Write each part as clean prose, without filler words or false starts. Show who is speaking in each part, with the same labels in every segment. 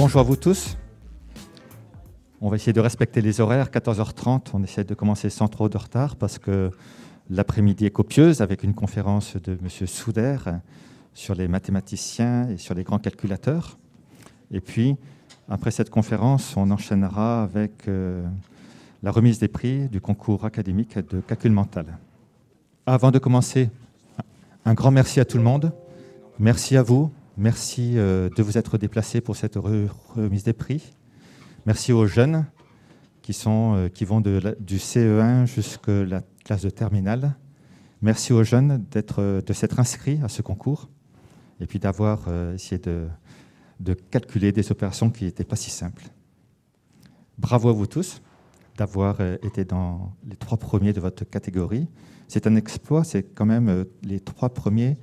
Speaker 1: bonjour à vous tous. On va essayer de respecter les horaires. 14h30, on essaie de commencer sans trop de retard parce que l'après-midi est copieuse avec une conférence de M. Souder sur les mathématiciens et sur les grands calculateurs. Et puis, après cette conférence, on enchaînera avec la remise des prix du concours académique de calcul mental. Avant de commencer, un grand merci à tout le monde. Merci à vous. Merci de vous être déplacés pour cette remise des prix. Merci aux jeunes qui vont du CE1 jusqu'à la classe de terminale. Merci aux jeunes de s'être inscrits à ce concours et puis d'avoir essayé de calculer des opérations qui n'étaient pas si simples. Bravo à vous tous d'avoir été dans les 3 premiers de votre catégorie. C'est un exploit, c'est quand même les 3 premiers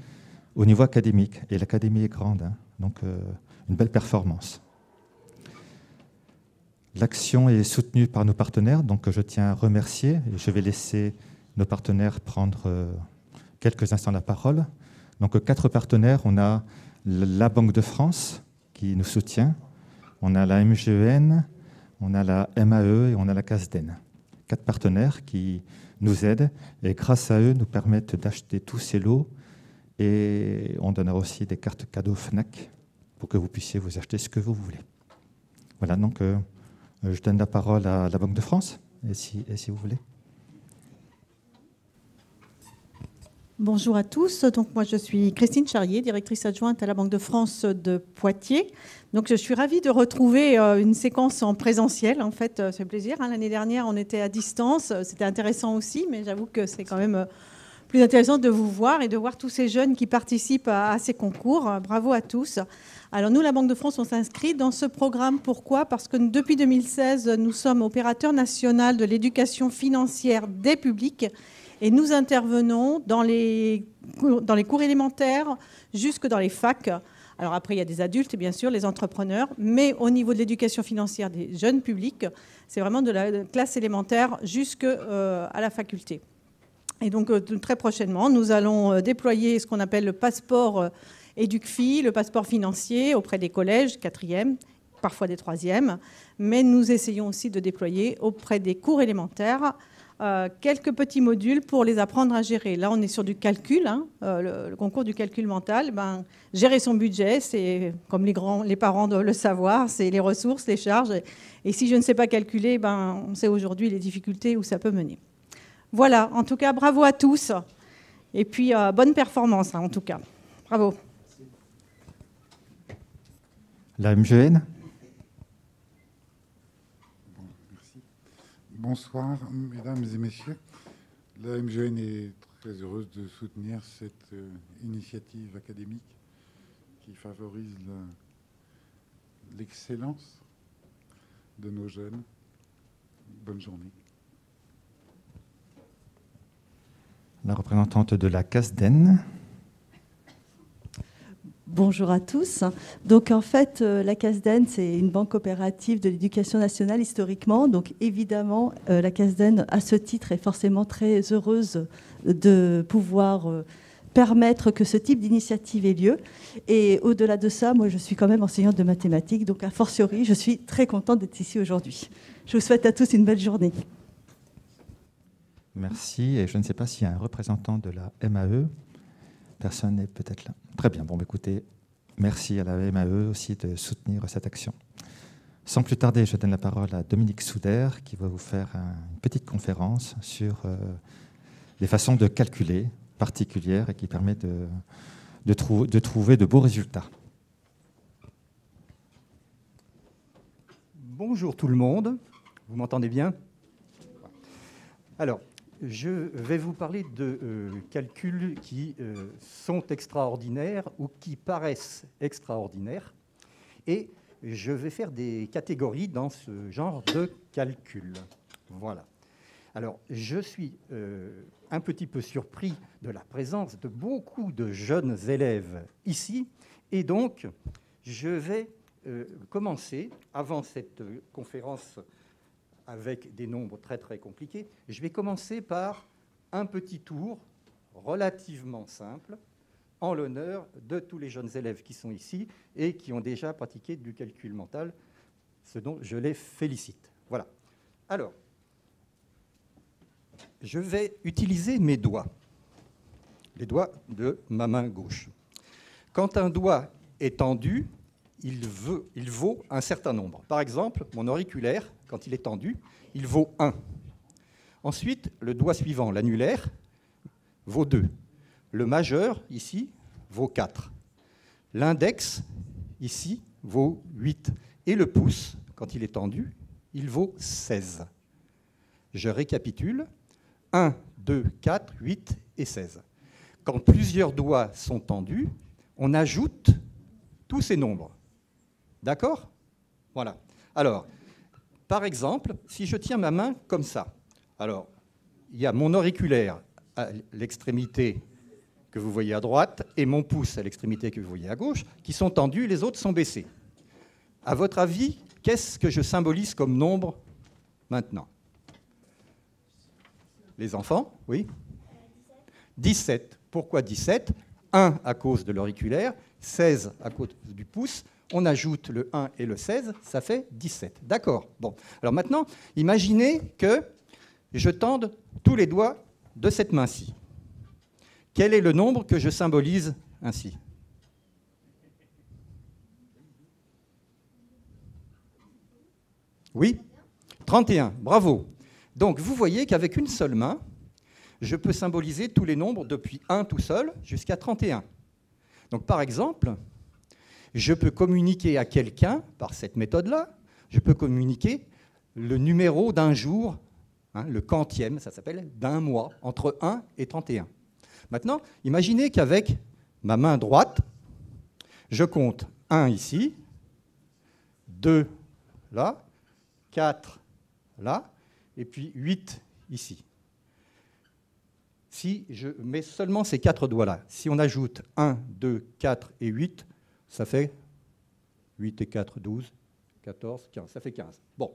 Speaker 1: au niveau académique. Et l'académie est grande, hein, donc une belle performance. L'action est soutenue par nos partenaires, donc je tiens à remercier. Et je vais laisser nos partenaires prendre quelques instants la parole. Donc 4 partenaires, on a la Banque de France qui nous soutient, on a la MGEN, on a la MAE et on a la CASDEN. 4 partenaires qui nous aident et grâce à eux nous permettent d'acheter tous ces lots et on donnera aussi des cartes cadeaux FNAC pour que vous puissiez vous acheter ce que vous voulez. Voilà, donc je donne la parole à la Banque de France, et si vous voulez.
Speaker 2: Bonjour à tous. Donc, moi, je suis Christine Charrier, directrice adjointe à la Banque de France de Poitiers. Donc, je suis ravie de retrouver une séquence en présentiel. En fait, ça fait plaisir. L'année dernière, on était à distance. C'était intéressant aussi, mais j'avoue que c'est quand même plus intéressant de vous voir et de voir tous ces jeunes qui participent à ces concours. Bravo à tous. Alors nous, la Banque de France, on s'inscrit dans ce programme. Pourquoi ? Parce que depuis 2016, nous sommes opérateur national de l'éducation financière des publics et nous intervenons dans les cours élémentaires jusque dans les facs. Alors après, il y a des adultes, bien sûr, les entrepreneurs, mais au niveau de l'éducation financière des jeunes publics, c'est vraiment de la classe élémentaire jusqu'à la faculté. Et donc, très prochainement, nous allons déployer ce qu'on appelle le passeport EducFi, le passeport financier auprès des collèges, 4e, parfois des 3e. Mais nous essayons aussi de déployer auprès des cours élémentaires quelques petits modules pour les apprendre à gérer. Là, on est sur du calcul, hein, le concours du calcul mental. Gérer son budget, c'est, comme les parents doivent le savoir, c'est les ressources, les charges. Et si je ne sais pas calculer, on sait aujourd'hui les difficultés où ça peut mener. Voilà, en tout cas, bravo à tous. Et puis, bonne performance, hein, en tout cas. Bravo.
Speaker 1: La MGN.
Speaker 3: Bon, merci. Bonsoir, mesdames et messieurs. La MGN est très heureuse de soutenir cette initiative académique qui favorise l'excellence de nos jeunes. Bonne journée.
Speaker 1: La représentante de la CASDEN.
Speaker 4: Bonjour à tous. Donc en fait, la CASDEN, c'est une banque coopérative de l'éducation nationale historiquement. Donc évidemment, la CASDEN, à ce titre, est forcément très heureuse de pouvoir permettre que ce type d'initiative ait lieu. Et au-delà de ça, moi, je suis quand même enseignante de mathématiques. Donc a fortiori, je suis très contente d'être ici aujourd'hui. Je vous souhaite à tous une belle journée.
Speaker 1: Merci. Et je ne sais pas s'il y a un représentant de la MAE. Personne n'est peut-être là. Très bien. Bon, écoutez, merci à la MAE aussi de soutenir cette action. Sans plus tarder, je donne la parole à Dominique Souder qui va vous faire une petite conférence sur les façons de calculer particulières et qui permet de trouver de beaux résultats.
Speaker 5: Bonjour tout le monde. Vous m'entendez bien ? Alors, je vais vous parler de calculs qui sont extraordinaires ou qui paraissent extraordinaires. Et je vais faire des catégories dans ce genre de calcul. Voilà. Alors, je suis un petit peu surpris de la présence de beaucoup de jeunes élèves ici. Et donc, je vais commencer, avant cette conférence avec des nombres très très compliqués, je vais commencer par un petit tour relativement simple en l'honneur de tous les jeunes élèves qui sont ici et qui ont déjà pratiqué du calcul mental, ce dont je les félicite. Voilà. Alors, je vais utiliser mes doigts, les doigts de ma main gauche. Quand un doigt est tendu, il vaut un certain nombre. Par exemple, mon auriculaire, quand il est tendu, il vaut 1. Ensuite, le doigt suivant, l'annulaire, vaut 2. Le majeur, ici, vaut 4. L'index, ici, vaut 8. Et le pouce, quand il est tendu, il vaut 16. Je récapitule. 1, 2, 4, 8 et 16. Quand plusieurs doigts sont tendus, on ajoute tous ces nombres. D'accord? Voilà. Alors, par exemple, si je tiens ma main comme ça, alors, il y a mon auriculaire à l'extrémité que vous voyez à droite et mon pouce à l'extrémité que vous voyez à gauche, qui sont tendus, les autres sont baissés. À votre avis, qu'est-ce que je symbolise comme nombre maintenant? Les enfants, oui? 17. Pourquoi 17? 1 à cause de l'auriculaire, 16 à cause du pouce. On ajoute le 1 et le 16, ça fait 17. D'accord. Bon. Alors maintenant, imaginez que je tende tous les doigts de cette main-ci. Quel est le nombre que je symbolise ainsi? Oui? 31. Bravo. Donc, vous voyez qu'avec une seule main, je peux symboliser tous les nombres depuis 1 tout seul jusqu'à 31. Donc, par exemple, je peux communiquer à quelqu'un, par cette méthode-là, je peux communiquer le numéro d'un jour, le quantième, ça s'appelle, d'un mois, entre 1 et 31. Maintenant, imaginez qu'avec ma main droite, je compte 1 ici, 2 là, 4 là, et puis 8 ici. Si je mets seulement ces 4 doigts-là, si on ajoute 1, 2, 4 et 8, ça fait 8 et 4, 12, 14, 15, ça fait 15. Bon,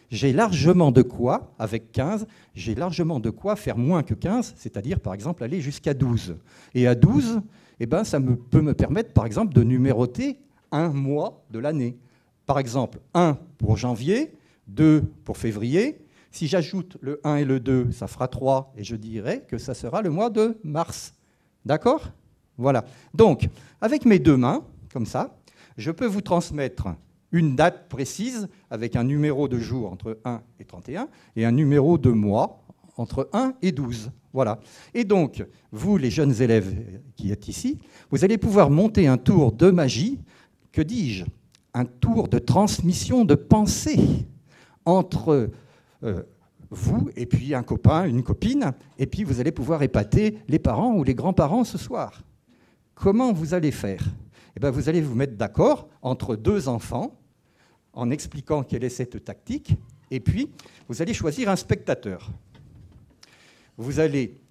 Speaker 5: j'ai largement de quoi, avec 15, j'ai largement de quoi faire moins que 15, c'est-à-dire par exemple aller jusqu'à 12. Et à 12, eh ben, ça peut me permettre par exemple de numéroter un mois de l'année. Par exemple, 1 pour janvier, 2 pour février. Si j'ajoute le 1 et le 2, ça fera 3, et je dirais que ça sera le mois de mars. D'accord? Voilà. Donc, avec mes deux mains, comme ça, je peux vous transmettre une date précise avec un numéro de jour entre 1 et 31 et un numéro de mois entre 1 et 12. Voilà. Et donc, vous, les jeunes élèves qui êtes ici, vous allez pouvoir monter un tour de magie, que dis-je, un tour de transmission de pensée entre vous et puis un copain, une copine, et puis vous allez pouvoir épater les parents ou les grands-parents ce soir. Comment vous allez faire? Eh bien, vous allez vous mettre d'accord entre deux enfants en expliquant quelle est cette tactique, et puis vous allez choisir un spectateur. Vous allez,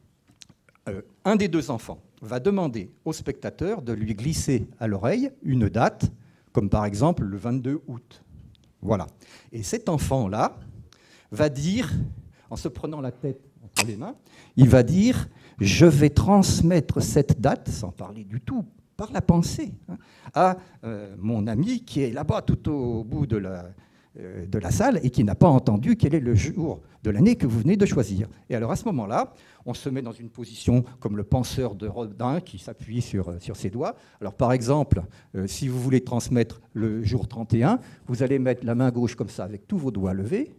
Speaker 5: un des deux enfants va demander au spectateur de lui glisser à l'oreille une date, comme par exemple le 22 août. Voilà. Et cet enfant-là va dire, en se prenant la tête entre les mains, il va dire « je vais transmettre cette date, sans parler du tout, par la pensée, à mon ami qui est là-bas tout au bout de la salle et qui n'a pas entendu quel est le jour de l'année que vous venez de choisir. » Et alors à ce moment-là, on se met dans une position comme le penseur de Rodin qui s'appuie sur ses doigts. Alors par exemple, si vous voulez transmettre le jour 31, vous allez mettre la main gauche comme ça avec tous vos doigts levés.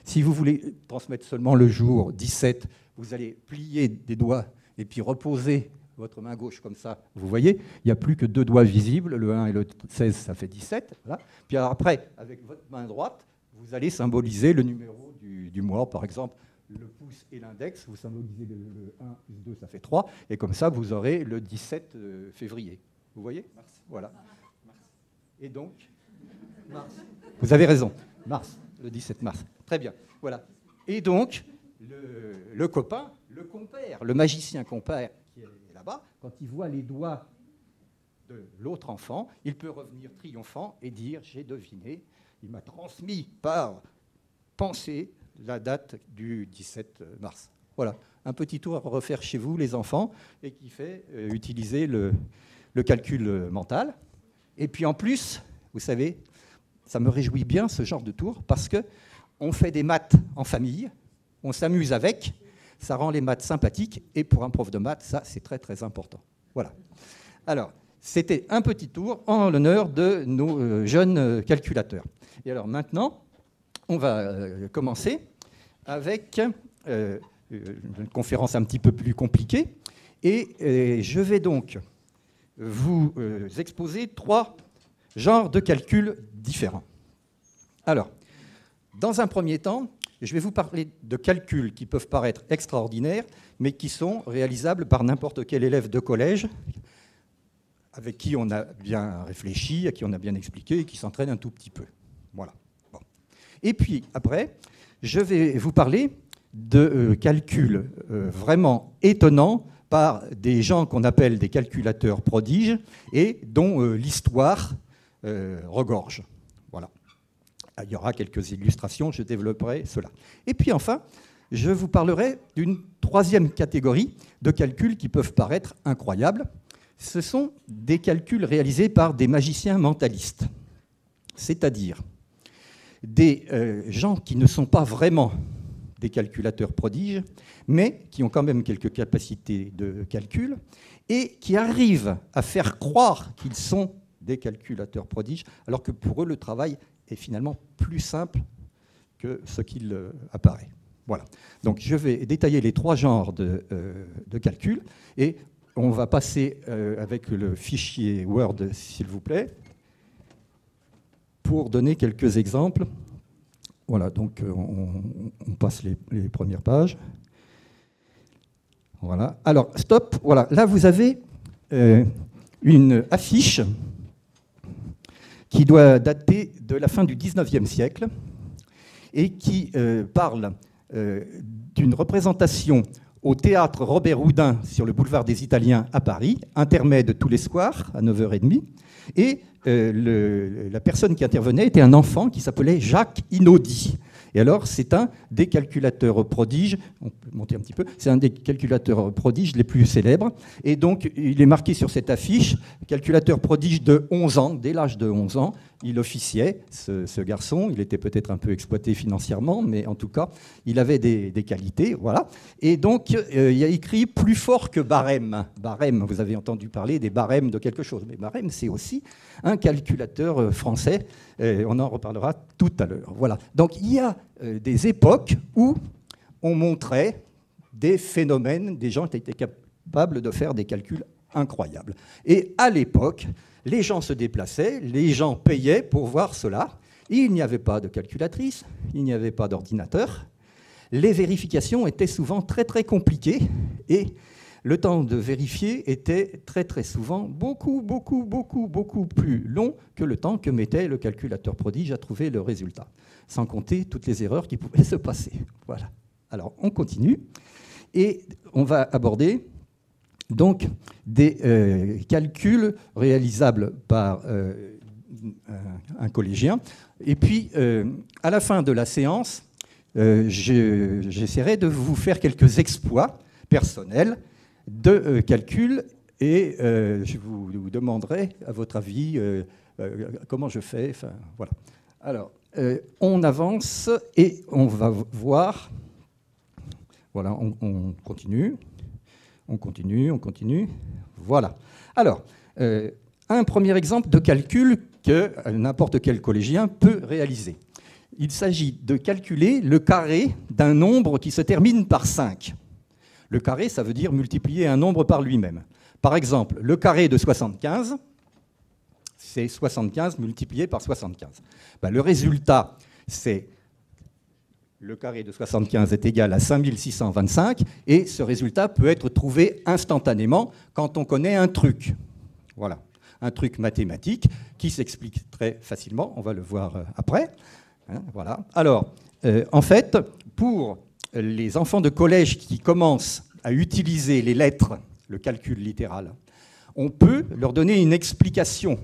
Speaker 5: Si vous voulez transmettre seulement le jour 17, vous allez plier des doigts et puis reposer votre main gauche comme ça. Vous voyez, il n'y a plus que deux doigts visibles, le 1 et le 16, ça fait 17. Voilà. Puis alors après, avec votre main droite, vous allez symboliser le numéro du mois. Par exemple, le pouce et l'index, vous symbolisez le 1 plus 2, ça fait 3. Et comme ça, vous aurez le 17 février. Vous voyez? Mars. Voilà. Mars. Et donc, mars. Vous avez raison. Mars, le 17 mars. Très bien. Voilà. Et donc, le copain, le compère, le magicien compère qui est là-bas, quand il voit les doigts de l'autre enfant, il peut revenir triomphant et dire « j'ai deviné, il m'a transmis par pensée la date du 17 mars ». Voilà, un petit tour à refaire chez vous, les enfants, et qui fait utiliser le calcul mental. Et puis en plus, vous savez, ça me réjouit bien ce genre de tour, parce qu'on fait des maths en famille, on s'amuse avec, ça rend les maths sympathiques, et pour un prof de maths, ça c'est très très important. Voilà. Alors, c'était un petit tour en l'honneur de nos jeunes calculateurs. Et alors maintenant, on va commencer avec une conférence un petit peu plus compliquée. Et je vais donc vous exposer 3 genres de calculs différents. Alors, dans un premier temps, je vais vous parler de calculs qui peuvent paraître extraordinaires, mais qui sont réalisables par n'importe quel élève de collège, avec qui on a bien réfléchi, à qui on a bien expliqué, et qui s'entraîne un tout petit peu. Voilà. Bon. Et puis, après, je vais vous parler de calculs vraiment étonnants par des gens qu'on appelle des calculateurs prodiges et dont l'histoire regorge. Voilà. Il y aura quelques illustrations, je développerai cela. Et puis enfin, je vous parlerai d'une 3e catégorie de calculs qui peuvent paraître incroyables. Ce sont des calculs réalisés par des magiciens mentalistes, c'est-à-dire des gens qui ne sont pas vraiment des calculateurs prodiges, mais qui ont quand même quelques capacités de calcul et qui arrivent à faire croire qu'ils sont des calculateurs prodiges, alors que pour eux, le travail est finalement plus simple que ce qu'il apparaît. Voilà. Donc, je vais détailler les 3 genres de calculs et on va passer avec le fichier Word, s'il vous plaît, pour donner quelques exemples. Voilà, donc on passe les premières pages. Voilà. Alors, stop. Voilà. Là, vous avez une affiche qui doit dater de la fin du 19e siècle et qui parle d'une représentation au théâtre Robert Houdin sur le boulevard des Italiens à Paris, intermède tous les soirs à 9h30. Et la personne qui intervenait était un enfant qui s'appelait Jacques Inaudi. Et alors, c'est un des calculateurs prodiges, on peut monter un petit peu, c'est un des calculateurs prodiges les plus célèbres. Et donc, il est marqué sur cette affiche, calculateur prodige de 11 ans, dès l'âge de 11 ans, il officiait, ce garçon, il était peut-être un peu exploité financièrement, mais en tout cas, il avait des qualités, voilà. Et donc, il y a écrit plus fort que barème. Barème, vous avez entendu parler des barèmes de quelque chose, mais barème, c'est aussi un calculateur français, on en reparlera tout à l'heure. Voilà. Donc, il y a des époques où on montrait des phénomènes, des gens qui étaient capables de faire des calculs incroyables. Et à l'époque, les gens se déplaçaient, les gens payaient pour voir cela. Il n'y avait pas de calculatrice, il n'y avait pas d'ordinateur. Les vérifications étaient souvent très très compliquées et le temps de vérifier était très très souvent beaucoup plus long que le temps que mettait le calculateur prodige à trouver le résultat, sans compter toutes les erreurs qui pouvaient se passer. Voilà. Alors on continue et on va aborder donc des calculs réalisables par un collégien. Et puis, à la fin de la séance, j'essaierai de vous faire quelques exploits personnels de calcul et je vous demanderai, à votre avis, comment je fais. Enfin, voilà. Alors, on avance et on va voir. Voilà, on continue. On continue. Voilà. Alors, un premier exemple de calcul que n'importe quel collégien peut réaliser. Il s'agit de calculer le carré d'un nombre qui se termine par 5. Le carré, ça veut dire multiplier un nombre par lui-même. Par exemple, le carré de 75, c'est 75 multiplié par 75. Ben, le résultat, c'est le carré de 75 est égal à 5625, et ce résultat peut être trouvé instantanément quand on connaît un truc. Voilà, un truc mathématique qui s'explique très facilement, on va le voir après. Voilà. Alors, en fait, pour les enfants de collège qui commencent à utiliser les lettres, le calcul littéral, on peut leur donner une explication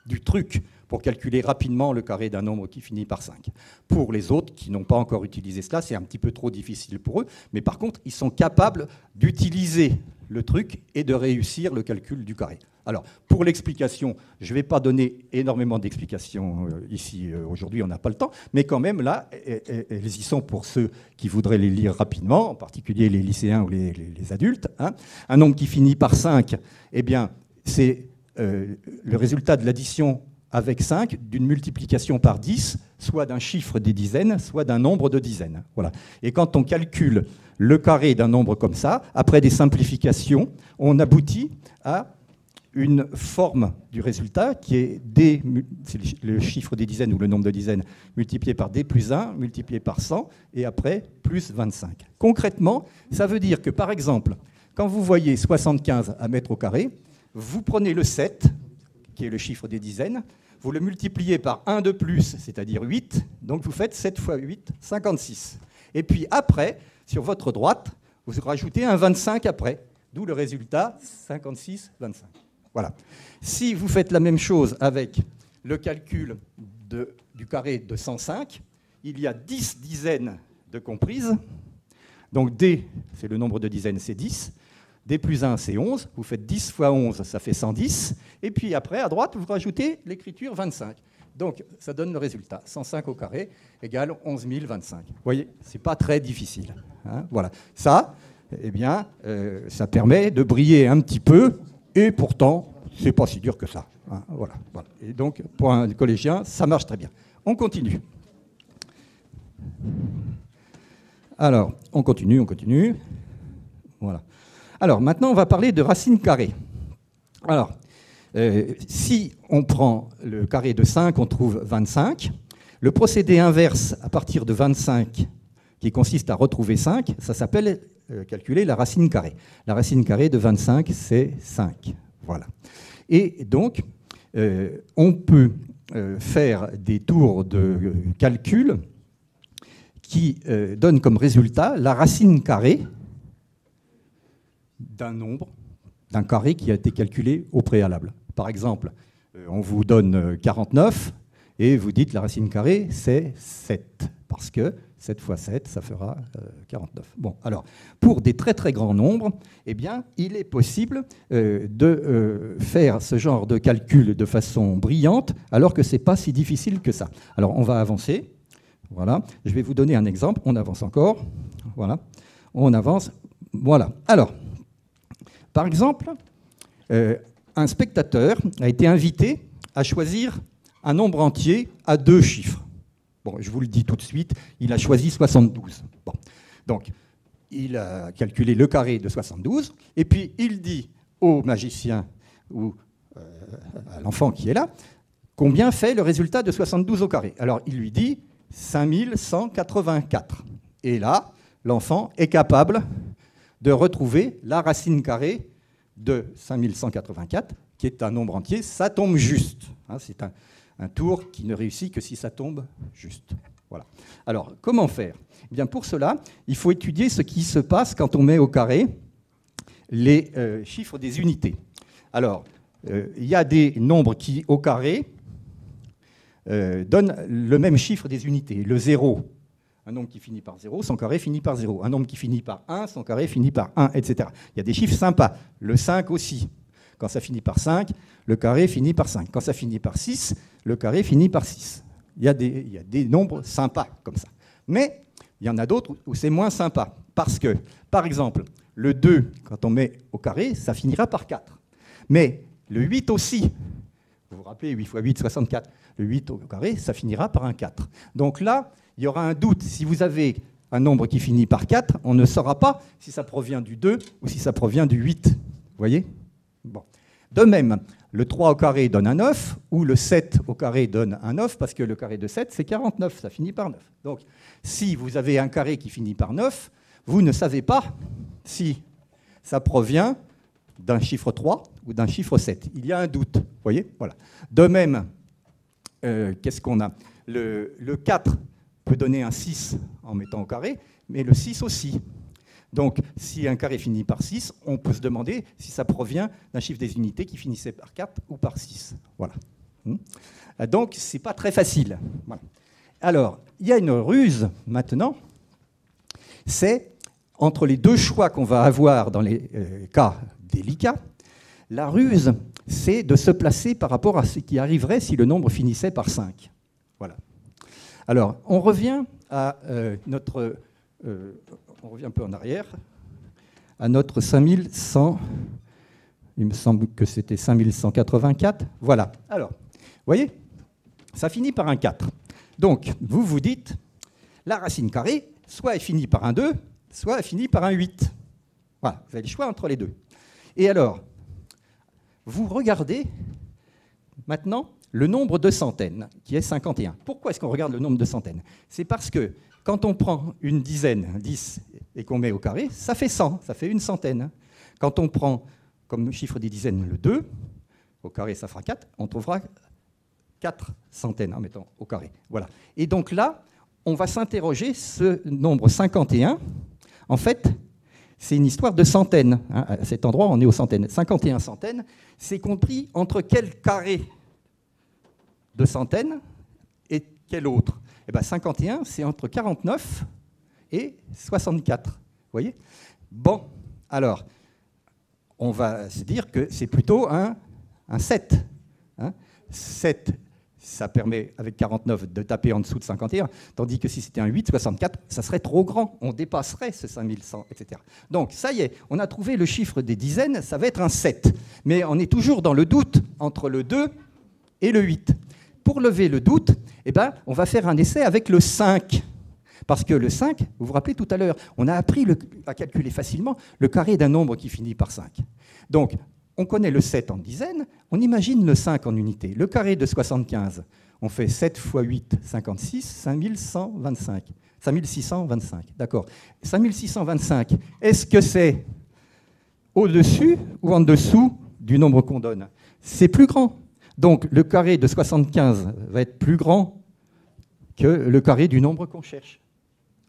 Speaker 5: du truc pour calculer rapidement le carré d'un nombre qui finit par 5. Pour les autres qui n'ont pas encore utilisé cela, c'est un petit peu trop difficile pour eux, mais par contre, ils sont capables d'utiliser le truc et de réussir le calcul du carré. Alors, pour l'explication, je ne vais pas donner énormément d'explications ici aujourd'hui, on n'a pas le temps, mais quand même, là, elles y sont pour ceux qui voudraient les lire rapidement, en particulier les lycéens ou les adultes. Hein. Un nombre qui finit par 5, eh bien, c'est le résultat de l'addition avec 5 d'une multiplication par 10, soit d'un chiffre des dizaines, soit d'un nombre de dizaines. Voilà. Et quand on calcule le carré d'un nombre comme ça, après des simplifications, on aboutit à une forme du résultat qui est d, c'est le chiffre des dizaines ou le nombre de dizaines, multiplié par d plus 1, multiplié par 100, et après plus 25. Concrètement, ça veut dire que, par exemple, quand vous voyez 75 à mettre au carré, vous prenez le 7, qui est le chiffre des dizaines, vous le multipliez par 1 de plus, c'est-à-dire 8, donc vous faites 7 fois 8, 56. Et puis après, sur votre droite, vous rajoutez un 25 après, d'où le résultat 56, 25. Voilà. Si vous faites la même chose avec le calcul du carré de 105, il y a 10 dizaines de comprises. Donc D, c'est le nombre de dizaines, c'est 10. D plus 1, c'est 11. Vous faites 10 fois 11, ça fait 110. Et puis après, à droite, vous rajoutez l'écriture 25. Donc ça donne le résultat. 105 au carré égale 11 025. Vous voyez, ce n'est pas très difficile. Hein, voilà. Ça, eh bien, ça permet de briller un petit peu. Et pourtant, ce n'est pas si dur que ça. Hein, voilà, voilà. Et donc, pour un collégien, ça marche très bien. On continue. Alors, on continue. Voilà. Alors, maintenant, on va parler de racine carrée. Alors, si on prend le carré de 5, on trouve 25. Le procédé inverse à partir de 25, qui consiste à retrouver 5, ça s'appelle calculer la racine carrée. La racine carrée de 25, c'est 5. Voilà. Et donc, on peut faire des tours de calcul qui donnent comme résultat la racine carrée d'un nombre, d'un carré qui a été calculé au préalable. Par exemple, on vous donne 49 et vous dites la racine carrée, c'est 7, parce que 7 fois 7, ça fera 49. Bon, alors, pour des très très grands nombres, eh bien, il est possible de faire ce genre de calcul de façon brillante, alors que ce n'est pas si difficile que ça. Alors, on va avancer. Voilà. Je vais vous donner un exemple. On avance encore. Voilà. On avance. Voilà. Alors, par exemple, un spectateur a été invité à choisir un nombre entier à 2 chiffres. Bon, je vous le dis tout de suite, il a choisi 72. Bon. Donc, il a calculé le carré de 72, et puis il dit au magicien ou à l'enfant qui est là, combien fait le résultat de 72 au carré. Alors, il lui dit 5184. Et là, l'enfant est capable de retrouver la racine carrée de 5184, qui est un nombre entier. Ça tombe juste. Hein, c'est un tour qui ne réussit que si ça tombe juste. Voilà. Alors, comment faire ? Eh bien, pour cela, il faut étudier ce qui se passe quand on met au carré les chiffres des unités. Alors, il y a des nombres qui, au carré, donnent le même chiffre des unités. Le 0, un nombre qui finit par 0, son carré finit par 0. Un nombre qui finit par 1, son carré finit par 1, etc. Il y a des chiffres sympas. Le 5 aussi. Quand ça finit par 5, le carré finit par 5. Quand ça finit par 6, le carré finit par 6. Il y a des nombres sympas comme ça. Mais il y en a d'autres où c'est moins sympa. Parce que, par exemple, le 2, quand on met au carré, ça finira par 4. Mais le 8 aussi, vous vous rappelez, 8 fois 8, 64. Le 8 au carré, ça finira par un 4. Donc là, il y aura un doute. Si vous avez un nombre qui finit par 4, on ne saura pas si ça provient du 2 ou si ça provient du 8. Vous voyez ? Bon. De même, le 3 au carré donne un 9, ou le 7 au carré donne un 9, parce que le carré de 7, c'est 49, ça finit par 9. Donc, si vous avez un carré qui finit par 9, vous ne savez pas si ça provient d'un chiffre 3 ou d'un chiffre 7. Il y a un doute, vous voyez ? Voilà. De même, qu'est-ce qu'on a ? Le 4 peut donner un 6 en mettant au carré, mais le 6 aussi. Donc, si un carré finit par 6, on peut se demander si ça provient d'un chiffre des unités qui finissait par 4 ou par 6. Voilà. Donc, ce n'est pas très facile. Voilà. Alors, il y a une ruse maintenant, c'est entre les deux choix qu'on va avoir dans les cas délicats. La ruse, c'est de se placer par rapport à ce qui arriverait si le nombre finissait par 5. Voilà. Alors, on revient à on revient un peu en arrière, à notre 5100, il me semble que c'était 5184. Voilà. Alors, vous voyez, ça finit par un 4. Donc, vous vous dites, la racine carrée, soit elle finit par un 2, soit elle finit par un 8. Voilà, vous avez le choix entre les deux. Et alors, vous regardez maintenant le nombre de centaines, qui est 51. Pourquoi est-ce qu'on regarde le nombre de centaines? C'est parce que quand on prend une dizaine, 10, et qu'on met au carré, ça fait 100, ça fait une centaine. Quand on prend comme chiffre des dizaines le 2, au carré ça fera 4, on trouvera 4 centaines en mettant au carré. Voilà. Et donc là, on va s'interroger, ce nombre 51, en fait, c'est une histoire de centaines. À cet endroit, on est aux centaines. 51 centaines, c'est compris entre quel carré de centaines et quel autre? Eh bien, 51, c'est entre 49 et 64. Vous voyez? Bon, alors, on va se dire que c'est plutôt un 7. 7, ça permet, avec 49, de taper en dessous de 51, tandis que si c'était un 8, 64, ça serait trop grand. On dépasserait ce 5100, etc. Donc, ça y est, on a trouvé le chiffre des dizaines, ça va être un 7. Mais on est toujours dans le doute entre le 2 et le 8. Pour lever le doute, eh ben, on va faire un essai avec le 5. Parce que le 5, vous vous rappelez tout à l'heure, on a appris à calculer facilement le carré d'un nombre qui finit par 5. Donc, on connaît le 7 en dizaines, on imagine le 5 en unité. Le carré de 75, on fait 7 fois 8, 56, 5125. 5625, d'accord. 5625, est-ce que c'est au-dessus ou en dessous du nombre qu'on donne? C'est plus grand. Donc, le carré de 75 va être plus grand que le carré du nombre qu'on cherche.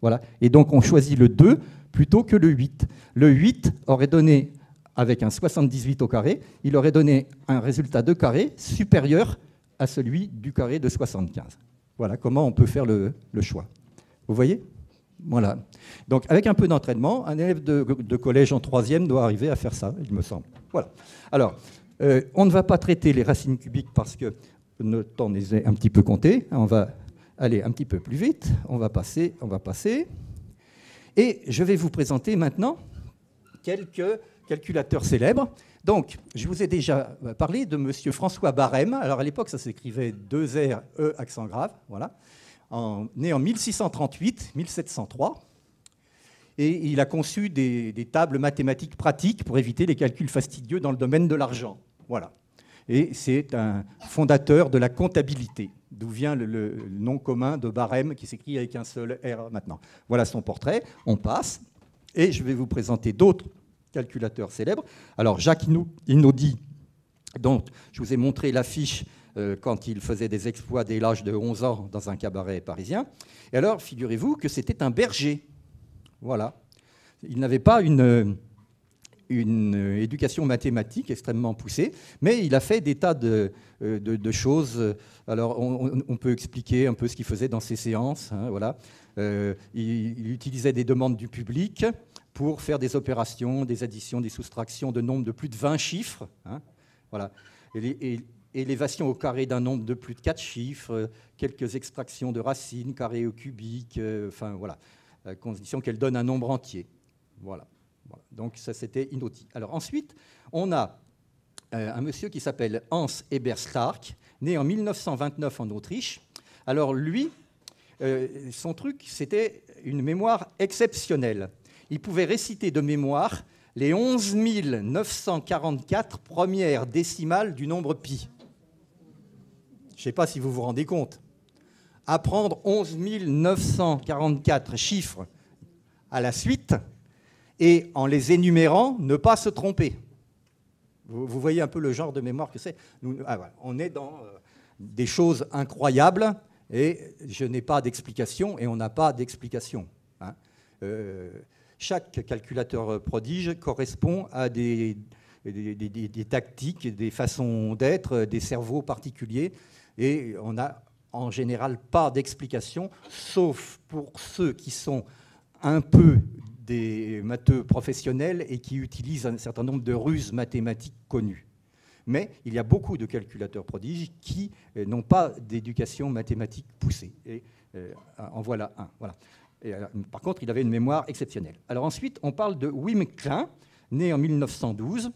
Speaker 5: Voilà. Et donc, on choisit le 2 plutôt que le 8. Le 8 aurait donné, avec un 78 au carré, il aurait donné un résultat de carré supérieur à celui du carré de 75. Voilà comment on peut faire le choix. Vous voyez? Voilà. Donc, avec un peu d'entraînement, un élève de collège en 3e doit arriver à faire ça, il me semble. Voilà. Alors, on ne va pas traiter les racines cubiques parce que notre temps les est un petit peu compté. On va aller un petit peu plus vite. On va passer. Et je vais vous présenter maintenant quelques calculateurs célèbres. Donc, je vous ai déjà parlé de M. François Barème. Alors, à l'époque, ça s'écrivait 2 R, E, accent grave. Voilà. Né en 1638-1703. Et il a conçu des tables mathématiques pratiques pour éviter les calculs fastidieux dans le domaine de l'argent. Voilà. Et c'est un fondateur de la comptabilité, d'où vient le nom commun de Barème, qui s'écrit avec un seul R maintenant. Voilà son portrait. On passe. Et je vais vous présenter d'autres calculateurs célèbres. Alors, Jacques Inaudi, dont je vous ai montré l'affiche quand il faisait des exploits dès l'âge de 11 ans dans un cabaret parisien. Et alors, figurez-vous que c'était un berger. Voilà. Il n'avait pas une éducation mathématique extrêmement poussée, mais il a fait des tas de choses. Alors, on peut expliquer un peu ce qu'il faisait dans ses séances. Voilà. Il utilisait des demandes du public pour faire des opérations, des additions, des soustractions de nombres de plus de 20 chiffres. Voilà. Et élévation au carré d'un nombre de plus de 4 chiffres, quelques extractions de racines, carré au cubique, enfin voilà, à condition qu'elle donne un nombre entier. Voilà. Donc ça, c'était Inaudi. Alors ensuite, on a un monsieur qui s'appelle Hans Eberstark, né en 1929 en Autriche. Alors lui, son truc, c'était une mémoire exceptionnelle. Il pouvait réciter de mémoire les 11 944 premières décimales du nombre pi. Je ne sais pas si vous vous rendez compte. Apprendre 11 944 chiffres à la suite et en les énumérant, ne pas se tromper. Vous voyez un peu le genre de mémoire que c'est. Voilà. On est dans des choses incroyables et je n'ai pas d'explication et on n'a pas d'explication. Chaque calculateur prodige correspond à des des tactiques, des façons d'être, des cerveaux particuliers. Et on n'a en général pas d'explication, sauf pour ceux qui sont un peu des matheux professionnels et qui utilisent un certain nombre de ruses mathématiques connues. Mais il y a beaucoup de calculateurs prodiges qui n'ont pas d'éducation mathématique poussée. Et en voilà un. Voilà. Et, par contre, il avait une mémoire exceptionnelle. Alors ensuite, on parle de Wim Klein, né en 1912.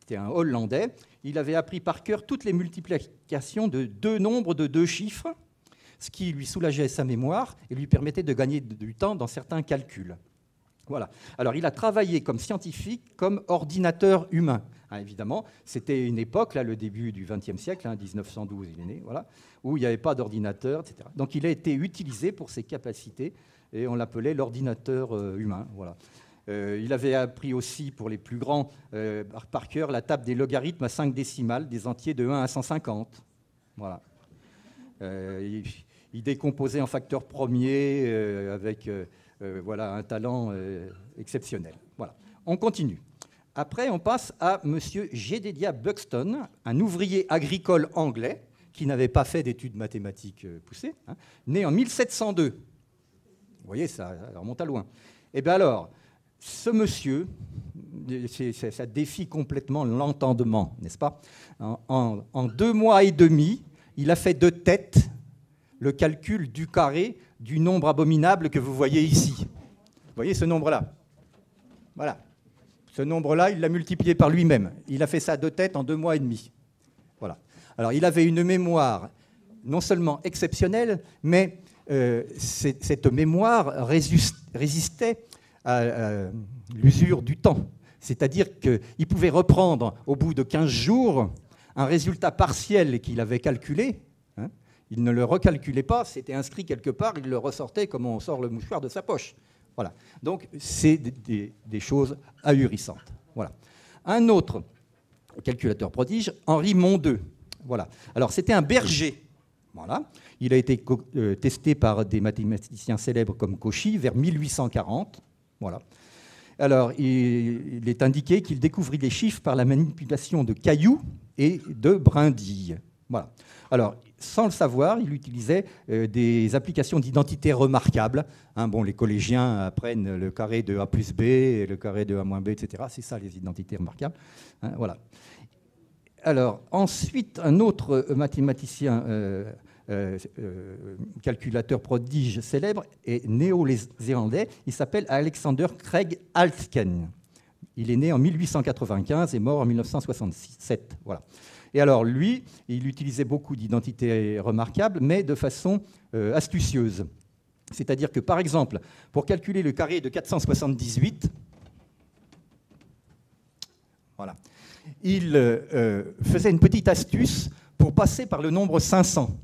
Speaker 5: C'était un Hollandais. Il avait appris par cœur toutes les multiplications de deux nombres de deux chiffres, ce qui lui soulageait sa mémoire et lui permettait de gagner du temps dans certains calculs. Voilà. Alors, il a travaillé comme scientifique, comme ordinateur humain. Évidemment, c'était une époque, là, le début du XXe siècle, 1912, il est né, voilà, où il n'y avait pas d'ordinateur, etc. Donc, il a été utilisé pour ses capacités et on l'appelait l'ordinateur humain. Voilà. Il avait appris aussi, pour les plus grands, par cœur, la table des logarithmes à 5 décimales, des entiers de 1 à 150. Voilà. Il décomposait en facteurs premiers avec voilà, un talent exceptionnel. Voilà. On continue. Après, on passe à M. Jedediah Buxton, un ouvrier agricole anglais qui n'avait pas fait d'études mathématiques poussées, né en 1702. Vous voyez, ça remonte à loin. Et bien alors, ce monsieur, ça défie complètement l'entendement, n'est-ce pas ? En 2 mois et demi, il a fait de tête le calcul du carré du nombre abominable que vous voyez ici. Vous voyez ce nombre-là ? Voilà. Ce nombre-là, il l'a multiplié par lui-même. Il a fait ça de tête en 2 mois et demi. Voilà. Alors, il avait une mémoire non seulement exceptionnelle, mais cette mémoire résistait à l'usure du temps. C'est-à-dire qu'il pouvait reprendre, au bout de 15 jours, un résultat partiel qu'il avait calculé. Il ne le recalculait pas, c'était inscrit quelque part, il le ressortait comme on sort le mouchoir de sa poche. Voilà. Donc, c'est des choses ahurissantes. Voilà. Un autre calculateur prodige, Henri Mondeux. Voilà. Alors, c'était un berger. Voilà. Il a été testé par des mathématiciens célèbres comme Cauchy vers 1840. Voilà. Alors, il est indiqué qu'il découvrit les chiffres par la manipulation de cailloux et de brindilles. Voilà. Alors, sans le savoir, il utilisait des applications d'identité remarquables. Bon, les collégiens apprennent le carré de A plus B, et le carré de A moins B, etc. C'est ça, les identités remarquables. Voilà. Alors, ensuite, un autre mathématicien calculateur prodige célèbre est néo-zélandais. Il s'appelle Alexander Craig Alsken. Il est né en 1895 et mort en 1967. Voilà. Et alors, lui, il utilisait beaucoup d'identités remarquables, mais de façon astucieuse. C'est-à-dire que, par exemple, pour calculer le carré de 478, voilà, il faisait une petite astuce pour passer par le nombre 500.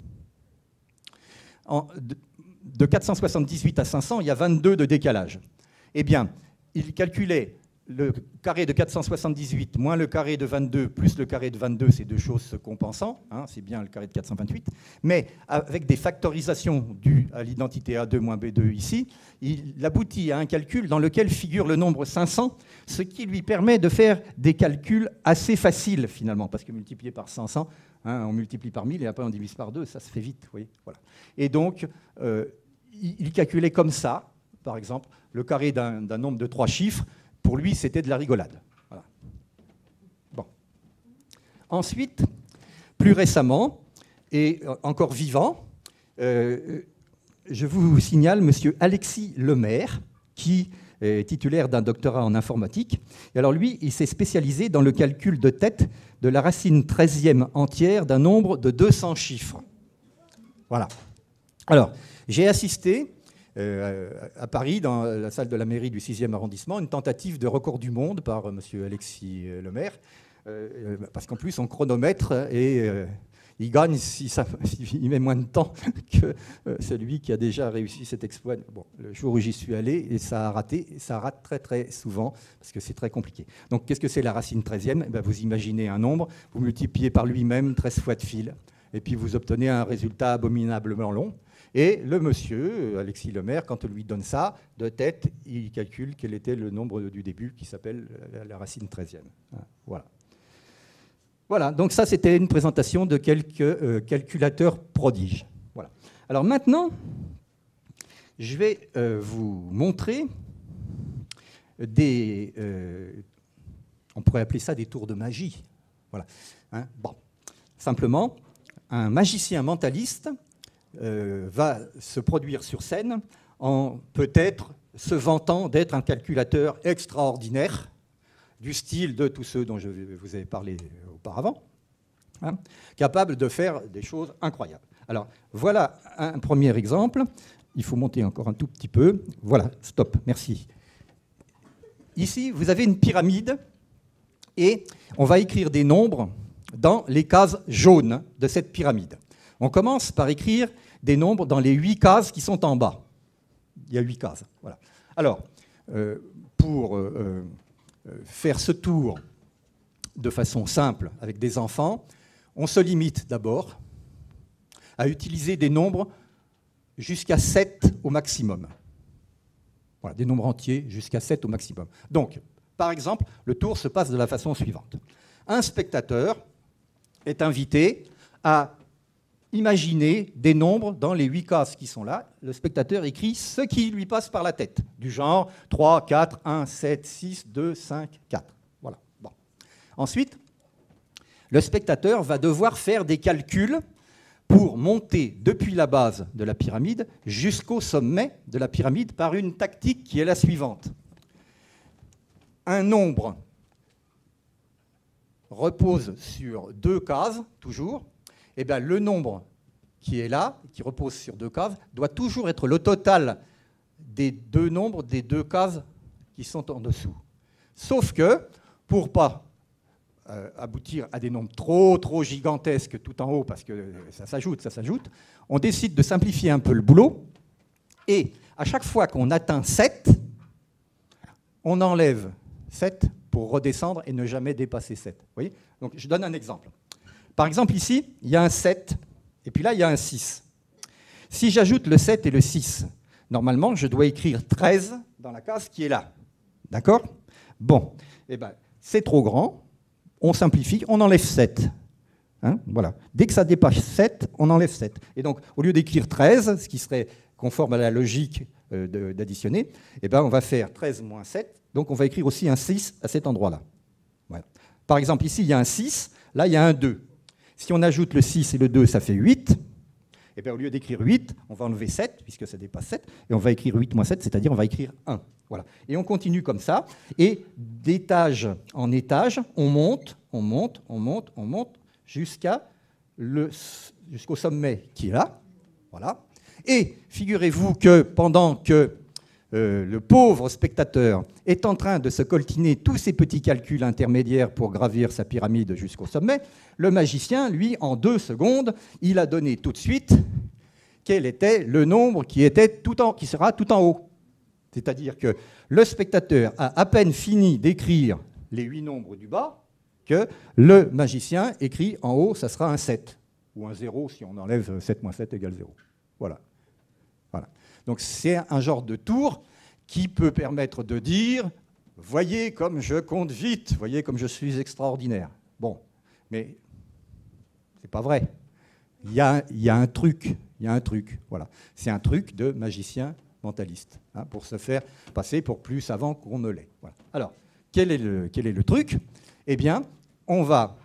Speaker 5: De 478 à 500, il y a 22 de décalage. Eh bien, il calculait le carré de 478 moins le carré de 22 plus le carré de 22, ces deux choses se compensant, c'est bien le carré de 428, mais avec des factorisations dues à l'identité A2 moins B2 ici, il aboutit à un calcul dans lequel figure le nombre 500, ce qui lui permet de faire des calculs assez faciles finalement, parce que multiplié par 500, on multiplie par 1000 et après on divise par 2, ça se fait vite. Vous voyez, voilà. Et donc, il calculait comme ça, par exemple, le carré d'un nombre de 3 chiffres. Pour lui, c'était de la rigolade. Voilà. Bon. Ensuite, plus récemment, et encore vivant, je vous signale M. Alexis Lemaire, qui est titulaire d'un doctorat en informatique. Et alors lui, il s'est spécialisé dans le calcul de tête de la racine 13e entière d'un nombre de 200 chiffres. Voilà. Alors, j'ai assisté à Paris, dans la salle de la mairie du 6e arrondissement, une tentative de record du monde par M. Alexis Lemaire, parce qu'en plus, on chronomètre et il gagne s'il met moins de temps que celui qui a déjà réussi cet exploit. Bon, le jour où j'y suis allé, et ça a raté, et ça rate très très souvent, parce que c'est très compliqué. Donc, qu'est-ce que c'est la racine 13e ? Vous imaginez un nombre, vous multipliez par lui-même 13 fois de fil, et puis vous obtenez un résultat abominablement long. Et le monsieur, Alexis Lemaire, quand on lui donne ça, de tête, il calcule quel était le nombre du début, qui s'appelle la racine 13e. Voilà. Voilà, donc ça, c'était une présentation de quelques calculateurs prodiges. Voilà. Alors maintenant, je vais vous montrer des... on pourrait appeler ça des tours de magie. Voilà. Hein, bon. Simplement, un magicien mentaliste va se produire sur scène en peut-être se vantant d'être un calculateur extraordinaire, du style de tous ceux dont je vous ai parlé auparavant, hein, capable de faire des choses incroyables. Alors, voilà un premier exemple. Il faut monter encore un tout petit peu. Voilà, stop, merci. Ici, vous avez une pyramide et on va écrire des nombres dans les cases jaunes de cette pyramide. On commence par écrire des nombres dans les 8 cases qui sont en bas. Il y a 8 cases. Voilà. Alors, pour faire ce tour de façon simple avec des enfants, on se limite d'abord à utiliser des nombres jusqu'à 7 au maximum. Voilà, des nombres entiers jusqu'à 7 au maximum. Donc, par exemple, le tour se passe de la façon suivante. Un spectateur est invité à imaginer des nombres dans les 8 cases qui sont là. Le spectateur écrit ce qui lui passe par la tête, du genre 3, 4, 1, 7, 6, 2, 5, 4. Voilà. Bon. Ensuite, le spectateur va devoir faire des calculs pour monter depuis la base de la pyramide jusqu'au sommet de la pyramide par une tactique qui est la suivante. Un nombre repose sur 2 cases, toujours. Eh bien, le nombre qui est là, qui repose sur 2 cases, doit toujours être le total des 2 nombres des 2 cases qui sont en dessous. Sauf que, pour ne pas aboutir à des nombres trop gigantesques tout en haut, parce que ça s'ajoute, on décide de simplifier un peu le boulot, et à chaque fois qu'on atteint 7, on enlève 7 pour redescendre et ne jamais dépasser 7. Vous voyez ? Donc, je donne un exemple. Par exemple, ici, il y a un 7, et puis là, il y a un 6. Si j'ajoute le 7 et le 6, normalement, je dois écrire 13 dans la case qui est là. D'accord ? Bon, eh ben, c'est trop grand, on simplifie, on enlève 7. Hein, voilà. Dès que ça dépasse 7, on enlève 7. Et donc, au lieu d'écrire 13, ce qui serait conforme à la logique d'additionner, eh ben, on va faire 13 moins 7, donc on va écrire aussi un 6 à cet endroit-là. Voilà. Par exemple, ici, il y a un 6, là, il y a un 2. Si on ajoute le 6 et le 2, ça fait 8. Et bien, au lieu d'écrire 8, on va enlever 7, puisque ça dépasse 7, et on va écrire 8 moins 7, c'est-à-dire on va écrire 1. Voilà. Et on continue comme ça, et d'étage en étage, on monte, jusqu'au sommet qui est là. Voilà. Et figurez-vous que pendant que le pauvre spectateur est en train de se coltiner tous ces petits calculs intermédiaires pour gravir sa pyramide jusqu'au sommet, le magicien, lui, en 2 secondes, il a donné tout de suite quel était le nombre qui sera tout en haut. C'est-à-dire que le spectateur a à peine fini d'écrire les 8 nombres du bas que le magicien écrit en haut, ça sera un 7, ou un 0 si on enlève 7 moins 7 égale 0. Voilà. Voilà. Donc c'est un genre de tour qui peut permettre de dire « Voyez comme je compte vite, voyez comme je suis extraordinaire ». Bon, mais c'est pas vrai. Il y a un truc, voilà. C'est un truc de magicien mentaliste, hein, pour se faire passer pour plus savant qu'on ne l'est. Voilà. Alors, quel est le truc ? Eh bien, on va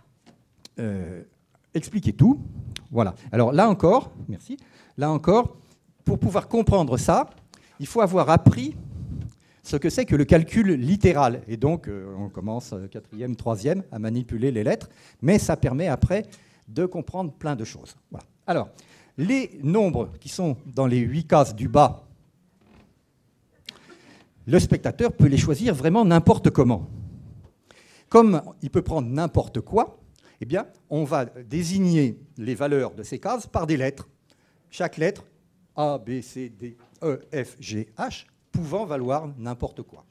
Speaker 5: expliquer tout. Voilà. Alors là encore, merci, là encore, pour pouvoir comprendre ça, il faut avoir appris ce que c'est que le calcul littéral. Et donc, on commence 4e, 3e à manipuler les lettres, mais ça permet après de comprendre plein de choses. Voilà. Alors, les nombres qui sont dans les 8 cases du bas, le spectateur peut les choisir vraiment n'importe comment. Comme il peut prendre n'importe quoi, eh bien, on va désigner les valeurs de ces cases par des lettres. Chaque lettre, A, B, C, D, E, F, G, H, pouvant valoir n'importe quoi.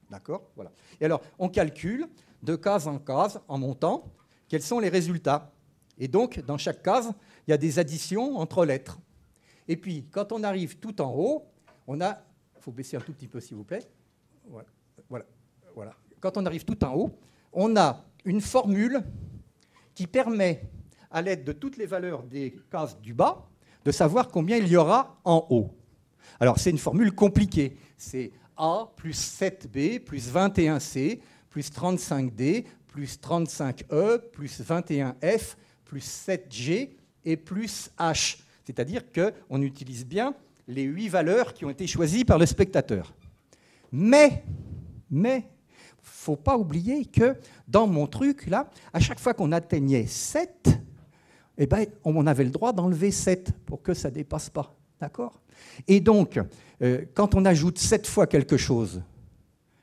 Speaker 5: D'accord ? Voilà. Et alors, on calcule de case en case, en montant, quels sont les résultats. Et donc, dans chaque case, il y a des additions entre lettres. Et puis, quand on arrive tout en haut, on a... Il faut baisser un tout petit peu, s'il vous plaît. Voilà. Quand on arrive tout en haut, on a une formule qui permet, à l'aide de toutes les valeurs des cases du bas, de savoir combien il y aura en haut. Alors, c'est une formule compliquée. C'est A plus 7B plus 21C plus 35D plus 35E plus 21F plus 7G et plus H. C'est-à-dire qu'on utilise bien les 8 valeurs qui ont été choisies par le spectateur. Mais, il ne faut pas oublier que dans mon truc, là, à chaque fois qu'on atteignait 7, eh ben, on avait le droit d'enlever 7 pour que ça ne dépasse pas. D'accord ? Et donc, quand on ajoute 7 fois quelque chose,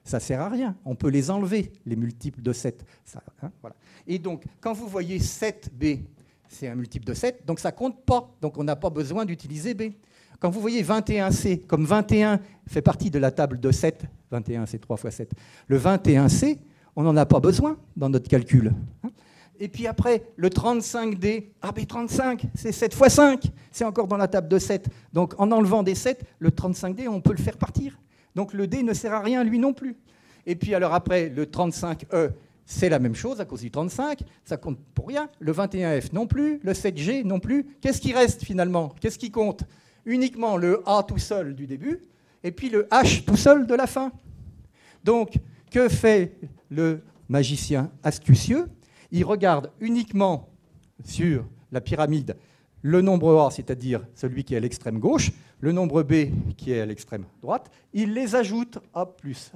Speaker 5: ça ne sert à rien. On peut les enlever, les multiples de 7. Ça, hein, voilà. Et donc, quand vous voyez 7B, c'est un multiple de 7, donc ça ne compte pas. Donc, on n'a pas besoin d'utiliser B. Quand vous voyez 21C, comme 21 fait partie de la table de 7, 21 c'est 3 fois 7, le 21C, on n'en a pas besoin dans notre calcul. Et puis après, le 35D, ah ben 35, c'est 7 fois 5, c'est encore dans la table de 7. Donc en enlevant des 7, le 35D, on peut le faire partir. Donc le D ne sert à rien lui non plus. Et puis alors après, le 35E, c'est la même chose à cause du 35, ça compte pour rien. Le 21F non plus, le 7G non plus. Qu'est-ce qui reste finalement? Qu'est-ce qui compte? Uniquement le A tout seul du début, et puis le H tout seul de la fin. Donc, que fait le magicien astucieux? Il regarde uniquement sur la pyramide le nombre A, c'est-à-dire celui qui est à l'extrême gauche, le nombre B qui est à l'extrême droite, il les ajoute A plus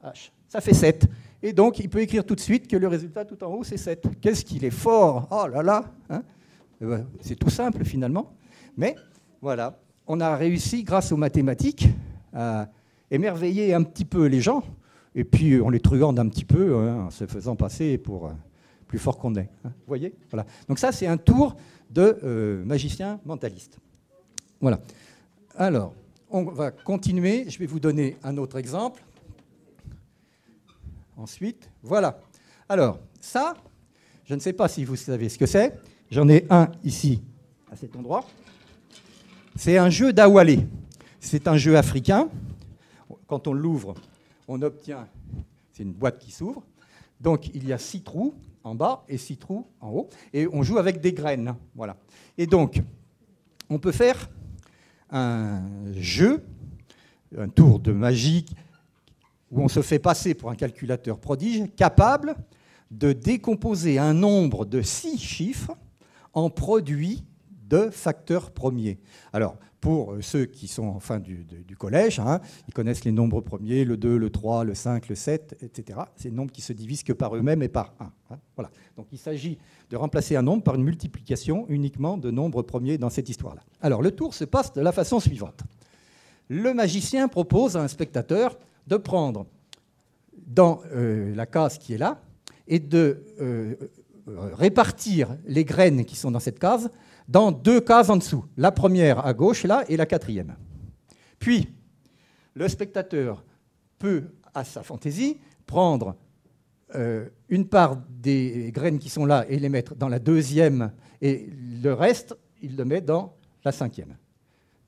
Speaker 5: H. Ça fait 7. Et donc, il peut écrire tout de suite que le résultat tout en haut, c'est 7. Qu'est-ce qu'il est fort! Oh là là, hein, c'est tout simple finalement. Mais voilà, on a réussi, grâce aux mathématiques, à émerveiller un petit peu les gens, et puis on les truande un petit peu, hein, en se faisant passer pour plus fort qu'on est. Hein, vous voyez, voilà. Donc ça, c'est un tour de magicien mentaliste. Voilà. Alors, on va continuer. Je vais vous donner un autre exemple. Ensuite, voilà. Alors, ça, je ne sais pas si vous savez ce que c'est. J'en ai un ici, à cet endroit. C'est un jeu d'Awalé. C'est un jeu africain. Quand on l'ouvre, on obtient... C'est une boîte qui s'ouvre. Donc, il y a 6 trous en bas et 6 trous en haut. Et on joue avec des graines. Voilà. Et donc, on peut faire un jeu, un tour de magie, où on se fait passer pour un calculateur prodige capable de décomposer un nombre de 6 chiffres en produits de facteurs premiers. Alors, pour ceux qui sont en fin du collège, hein, ils connaissent les nombres premiers, le 2, le 3, le 5, le 7, etc. C'est des nombres qui se divisent que par eux-mêmes et par 1. Hein, voilà. Donc, il s'agit de remplacer un nombre par une multiplication uniquement de nombres premiers dans cette histoire-là. Alors, le tour se passe de la façon suivante. Le magicien propose à un spectateur de prendre dans la case qui est là et de répartir les graines qui sont dans cette case dans 2 cases en dessous. La première à gauche, là, et la 4e. Puis, le spectateur peut, à sa fantaisie, prendre une part des graines qui sont là et les mettre dans la 2e, et le reste, il le met dans la 5e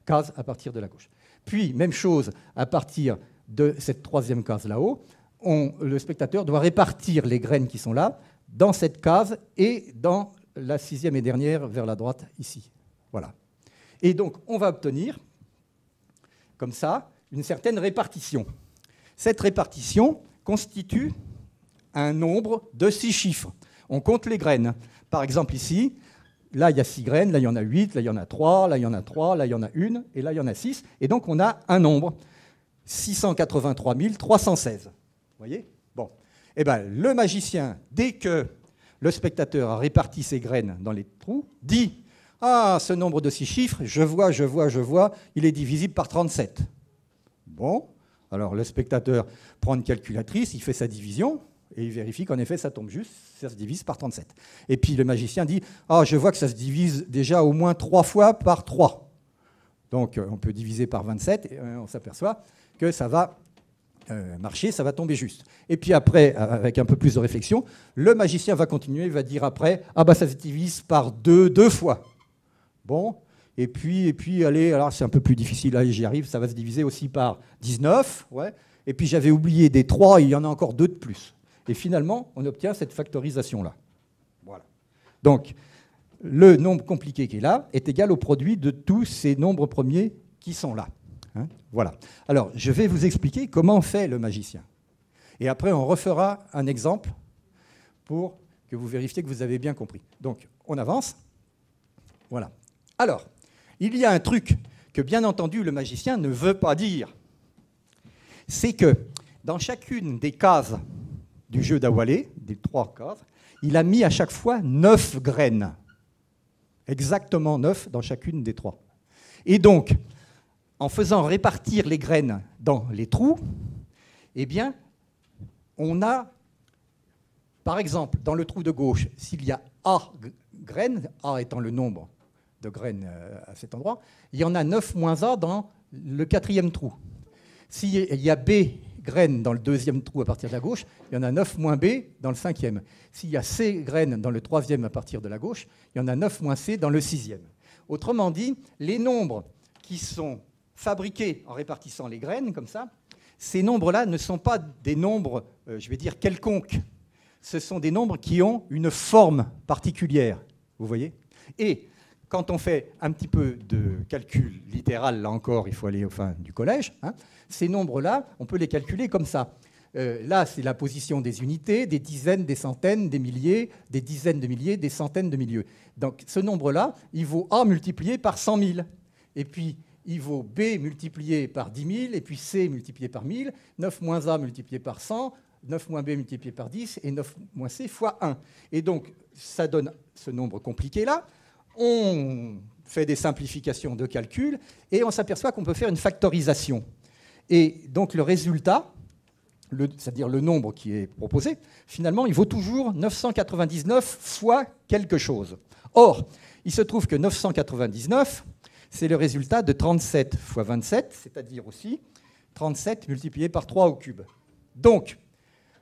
Speaker 5: case à partir de la gauche. Puis, même chose, à partir de cette 3e case là-haut, le spectateur doit répartir les graines qui sont là dans cette case et dans la 6e et dernière vers la droite ici. Voilà. Et donc, on va obtenir, comme ça, une certaine répartition. Cette répartition constitue un nombre de 6 chiffres. On compte les graines. Par exemple, ici, là, il y a 6 graines, là, il y en a 8, là, il y en a 3, là, il y en a 3, là, il y en a 1, et là, il y en a 6. Et donc, on a un nombre, 683 316. Vous voyez ? Bon. Eh bien, le magicien, dès que le spectateur a réparti ses graines dans les trous, dit « Ah, ce nombre de 6 chiffres, je vois, il est divisible par 37. » Bon, alors le spectateur prend une calculatrice, il fait sa division, et il vérifie qu'en effet, ça tombe juste, ça se divise par 37. Et puis le magicien dit « Ah, je vois que ça se divise déjà au moins 3 fois par 3. » Donc on peut diviser par 27, et on s'aperçoit que ça va marcher, ça va tomber juste. Et puis après, avec un peu plus de réflexion, le magicien va continuer, il va dire après, ah bah ça se divise par 2 fois. Bon, Et puis allez, alors c'est un peu plus difficile, là j'y arrive, ça va se diviser aussi par 19. Ouais. Et puis j'avais oublié des 3, il y en a encore 2 de plus. Et finalement, on obtient cette factorisation-là. Voilà. Donc, le nombre compliqué qui est là est égal au produit de tous ces nombres premiers qui sont là. Hein, voilà. Alors, je vais vous expliquer comment fait le magicien. Et après, on refera un exemple pour que vous vérifiez que vous avez bien compris. Donc, on avance. Voilà. Alors, il y a un truc que, bien entendu, le magicien ne veut pas dire. C'est que dans chacune des cases du jeu d'Awalé, des 3 cases, il a mis à chaque fois 9 graines. Exactement 9 dans chacune des 3. Et donc, en faisant répartir les graines dans les trous, eh bien, on a, par exemple, dans le trou de gauche, s'il y a A graines, A étant le nombre de graines à cet endroit, il y en a 9 moins A dans le 4e trou. S'il y a B graines dans le 2e trou à partir de la gauche, il y en a 9 moins B dans le 5e. S'il y a C graines dans le 3e à partir de la gauche, il y en a 9 moins C dans le 6e. Autrement dit, les nombres qui sont fabriqués en répartissant les graines, comme ça, ces nombres-là ne sont pas des nombres, je vais dire, quelconques. Ce sont des nombres qui ont une forme particulière, vous voyez ? Et quand on fait un petit peu de calcul littéral, là encore, il faut aller au fin du collège, hein, ces nombres-là, on peut les calculer comme ça. Là, c'est la position des unités, des dizaines, des centaines, des milliers, des dizaines de milliers, des centaines de milliers. Donc ce nombre-là, il vaut A multiplié par 100 000. Et puis, il vaut B multiplié par 10 000, et puis C multiplié par 1000, 9 moins A multiplié par 100, 9 moins B multiplié par 10, et 9 moins C fois 1. Et donc, ça donne ce nombre compliqué-là. On fait des simplifications de calcul, et on s'aperçoit qu'on peut faire une factorisation. Et donc, le résultat, c'est-à-dire le nombre qui est proposé, finalement, il vaut toujours 999 fois quelque chose. Or, il se trouve que 999, c'est le résultat de 37 fois 27, c'est-à-dire aussi 37 multiplié par 3 au cube. Donc,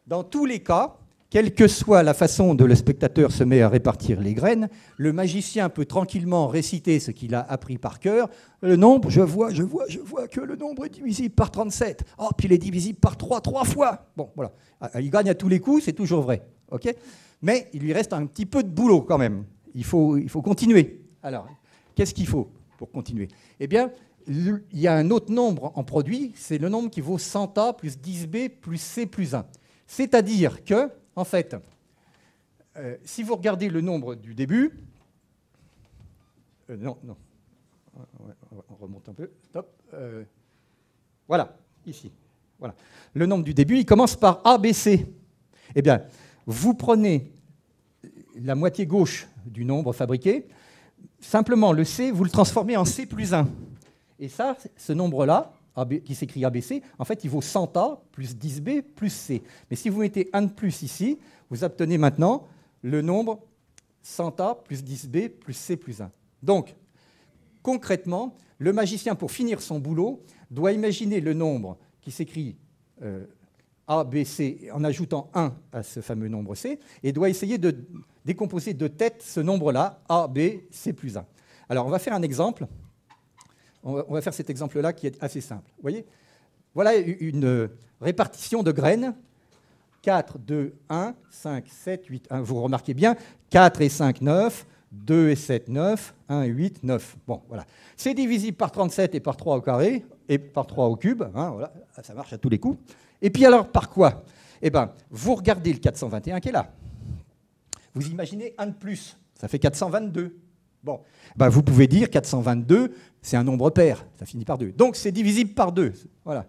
Speaker 5: dans tous les cas, quelle que soit la façon dont le spectateur se met à répartir les graines, le magicien peut tranquillement réciter ce qu'il a appris par cœur. Le nombre, je vois que le nombre est divisible par 37. Oh, puis il est divisible par 3 fois. Bon, voilà. Il gagne à tous les coups, c'est toujours vrai. Okay ? Mais il lui reste un petit peu de boulot quand même. Il faut continuer. Alors, qu'est-ce qu'il faut pour continuer ? Eh bien, il y a un autre nombre en produit, c'est le nombre qui vaut 100A plus 10B plus C plus 1. C'est-à-dire que, en fait, si vous regardez le nombre du début, non, on remonte un peu, stop, voilà, ici, voilà. Le nombre du début, il commence par ABC. Eh bien, vous prenez la moitié gauche du nombre fabriqué, simplement le C, vous le transformez en C plus 1. Et ça, ce nombre-là, qui s'écrit ABC, en fait, il vaut 100A plus 10B plus C. Mais si vous mettez 1 de plus ici, vous obtenez maintenant le nombre 100A plus 10B plus C plus 1. Donc, concrètement, le magicien, pour finir son boulot, doit imaginer le nombre qui s'écrit A, B, C en ajoutant 1 à ce fameux nombre C, et doit essayer de décomposer de tête ce nombre-là, A, B, C plus 1. Alors, on va faire un exemple. On va faire cet exemple-là qui est assez simple. Vous voyez ? Voilà une répartition de graines. 4, 2, 1, 5, 7, 8, 1. Vous remarquez bien, 4 et 5, 9, 2 et 7, 9, 1 et 8, 9. Bon, voilà. C'est divisible par 37 et par 3 au carré, et par 3 au cube. Hein, voilà. Ça marche à tous les coups. Et puis alors, par quoi ? Eh bien, vous regardez le 421 qui est là. Vous imaginez 1 de plus. Ça fait 422. Bon, ben vous pouvez dire 422, c'est un nombre pair, ça finit par 2. Donc c'est divisible par 2. Voilà.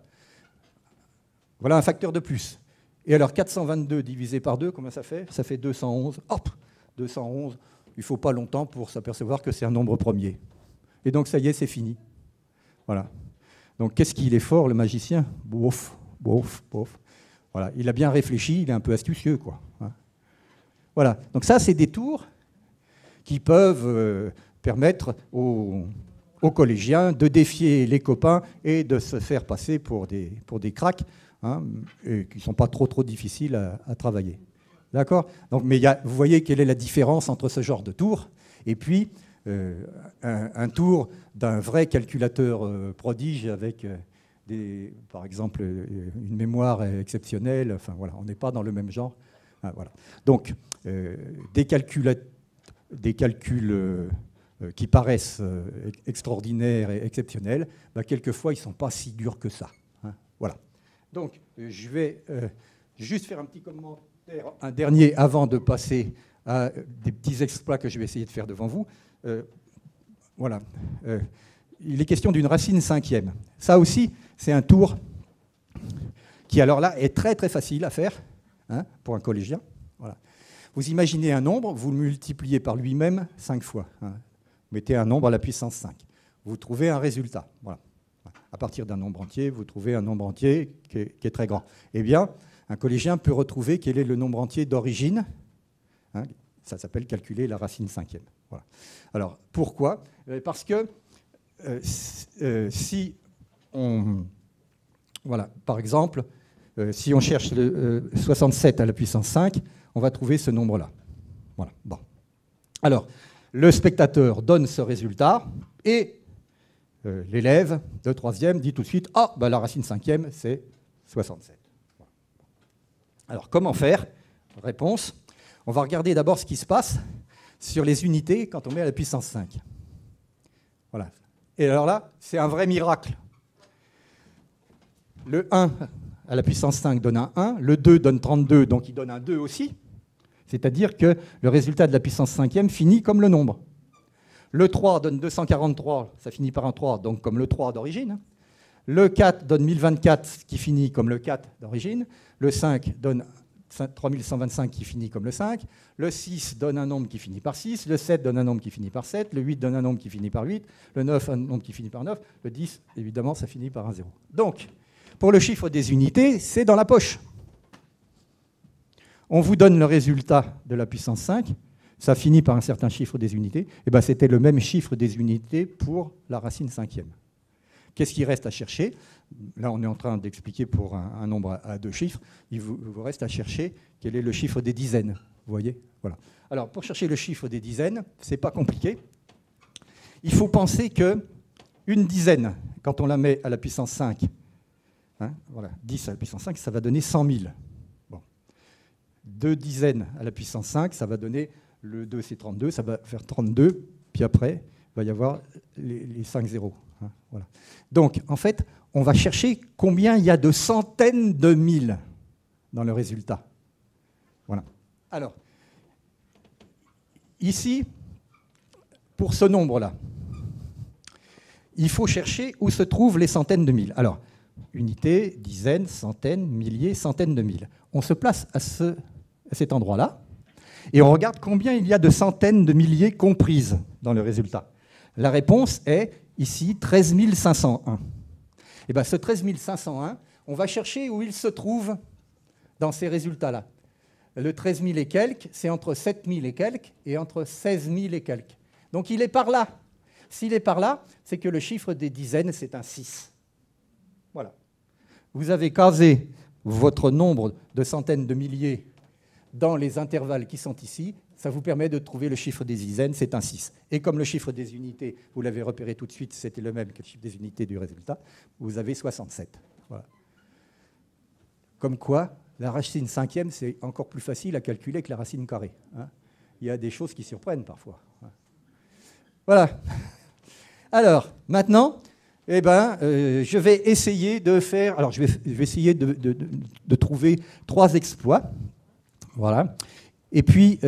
Speaker 5: Voilà un facteur de plus. Et alors 422 divisé par 2, combien ça fait ? Ça fait 211. Hop, 211. Il ne faut pas longtemps pour s'apercevoir que c'est un nombre premier. Et donc ça y est, c'est fini. Voilà. Donc qu'est-ce qu'il est fort, le magicien ? Bof. Voilà. Il a bien réfléchi, il est un peu astucieux, quoi. Voilà. Donc ça, c'est des tours qui peuvent permettre aux collégiens de défier les copains et de se faire passer pour des cracks, hein, et qui ne sont pas trop difficiles à travailler. D'accord ? Donc, mais vous voyez quelle est la différence entre ce genre de tour et puis un tour d'un vrai calculateur prodige avec, par exemple, une mémoire exceptionnelle. Enfin, voilà, on n'est pas dans le même genre. Ah, voilà. Donc, des calculs qui paraissent extraordinaires et exceptionnels, bah, quelquefois, ils ne sont pas si durs que ça. Hein, voilà. Donc, je vais juste faire un petit commentaire, un dernier, avant de passer à des petits exploits que je vais essayer de faire devant vous. Voilà. Il est question d'une racine cinquième. Ça aussi, c'est un tour qui, alors là, est très, très facile à faire, hein, pour un collégien. Voilà. Vous imaginez un nombre, vous le multipliez par lui-même 5 fois. Hein. Vous mettez un nombre à la puissance 5. Vous trouvez un résultat. Voilà. À partir d'un nombre entier, vous trouvez un nombre entier qui est très grand. Eh bien, un collégien peut retrouver quel est le nombre entier d'origine. Hein, ça s'appelle calculer la racine cinquième. Voilà. Alors, pourquoi ? Parce que si on... Voilà, par exemple, si on cherche le 67 à la puissance 5, on va trouver ce nombre-là. Voilà. Bon. Alors, le spectateur donne ce résultat et l'élève de troisième dit tout de suite « Ah, ben, la racine cinquième, c'est 67 ». Voilà. Alors, comment faire ? Réponse. On va regarder d'abord ce qui se passe sur les unités quand on met à la puissance 5. Voilà. Et alors là, c'est un vrai miracle. Le 1 à la puissance 5 donne un 1, le 2 donne 32, donc il donne un 2 aussi. C'est-à-dire que le résultat de la puissance 5e finit comme le nombre. Le 3 donne 243, ça finit par un 3, donc comme le 3 d'origine. Le 4 donne 1024, qui finit comme le 4 d'origine. Le 5 donne 3125, qui finit comme le 5. Le 6 donne un nombre qui finit par 6. Le 7 donne un nombre qui finit par 7. Le 8 donne un nombre qui finit par 8. Le 9, un nombre qui finit par 9. Le 10, évidemment, ça finit par un 0. Donc, pour le chiffre des unités, c'est dans la poche. On vous donne le résultat de la puissance 5. Ça finit par un certain chiffre des unités. Et ben, c'était le même chiffre des unités pour la racine cinquième. Qu'est-ce qu'il reste à chercher ? Là, on est en train d'expliquer pour un nombre à 2 chiffres. Il vous reste à chercher quel est le chiffre des dizaines. Vous voyez ? Voilà. Alors, pour chercher le chiffre des dizaines, ce n'est pas compliqué. Il faut penser qu'une dizaine, quand on la met à la puissance 5, hein, voilà, 10 à la puissance 5, ça va donner 100 000. Bon. 2 dizaines à la puissance 5, ça va donner, le 2 c'est 32, ça va faire 32, puis après, il va y avoir les 5 zéros. Hein, voilà. Donc, en fait, on va chercher combien il y a de centaines de mille dans le résultat. Voilà. Alors, ici, pour ce nombre-là, il faut chercher où se trouvent les centaines de mille. Alors, unités, dizaines, centaines, milliers, centaines de mille. On se place à cet endroit-là et on regarde combien il y a de centaines de milliers comprises dans le résultat. La réponse est ici 13 501. Et bien, ce 13 501, on va chercher où il se trouve dans ces résultats-là. Le 13 000 et quelques, c'est entre 7 000 et quelques et entre 16 000 et quelques. Donc, il est par là. S'il est par là, c'est que le chiffre des dizaines, c'est un 6. Voilà. Vous avez casé votre nombre de centaines de milliers dans les intervalles qui sont ici. Ça vous permet de trouver le chiffre des dizaines, c'est un 6. Et comme le chiffre des unités, vous l'avez repéré tout de suite, c'était le même que le chiffre des unités du résultat, vous avez 67. Voilà. Comme quoi, la racine cinquième, c'est encore plus facile à calculer que la racine carrée. Hein. Il y a des choses qui surprennent parfois. Voilà. Alors, maintenant, eh ben, je vais essayer de faire... Alors, je vais essayer de trouver 3 exploits. Voilà. Et puis,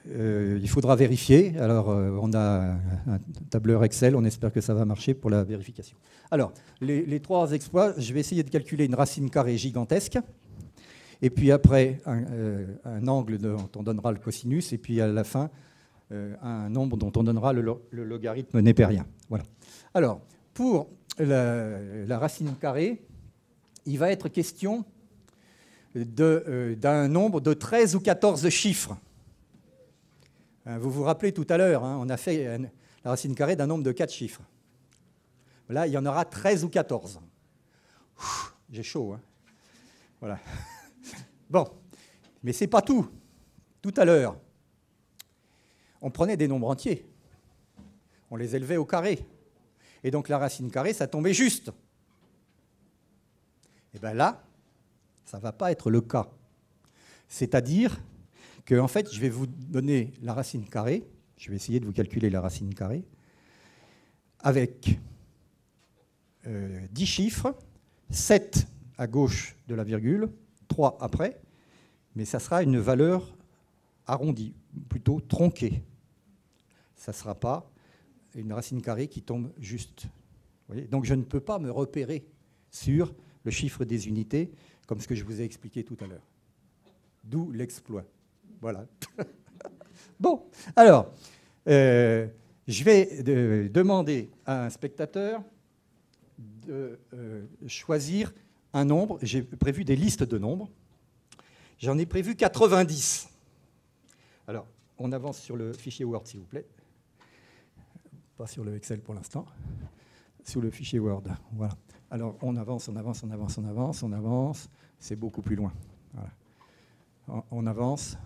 Speaker 5: il faudra vérifier. Alors, on a un tableur Excel. On espère que ça va marcher pour la vérification. Alors, les 3 exploits, je vais essayer de calculer une racine carrée gigantesque. Et puis après, un angle dont on donnera le cosinus. Et puis à la fin, un nombre dont on donnera le logarithme népérien. Voilà. Alors, pour la racine carrée, il va être question d'un nombre de 13 ou 14 chiffres. Vous vous rappelez tout à l'heure, hein, on a fait la racine carrée d'un nombre de 4 chiffres. Là, il y en aura 13 ou 14. J'ai chaud. Hein. Voilà. Bon, mais ce n'est pas tout. Tout à l'heure, on prenait des nombres entiers. On les élevait au carré. Et donc la racine carrée, ça tombait juste. Et bien là, ça ne va pas être le cas. C'est-à-dire que, en fait, je vais vous donner la racine carrée, je vais essayer de vous calculer la racine carrée, avec 10 chiffres, 7 à gauche de la virgule, 3 après, mais ça sera une valeur arrondie, plutôt tronquée. Ça ne sera pas une racine carrée qui tombe juste. Vous voyez ? Donc je ne peux pas me repérer sur le chiffre des unités, comme ce que je vous ai expliqué tout à l'heure. D'où l'exploit. Voilà. Bon, alors, je vais demander à un spectateur de choisir un nombre. J'ai prévu des listes de nombres. J'en ai prévu 90. Alors, on avance sur le fichier Word, s'il vous plaît. Pas sur le Excel pour l'instant. Sur le fichier Word. Voilà. Alors, on avance, on avance, on avance, on avance, on avance. C'est beaucoup plus loin. Voilà. On avance.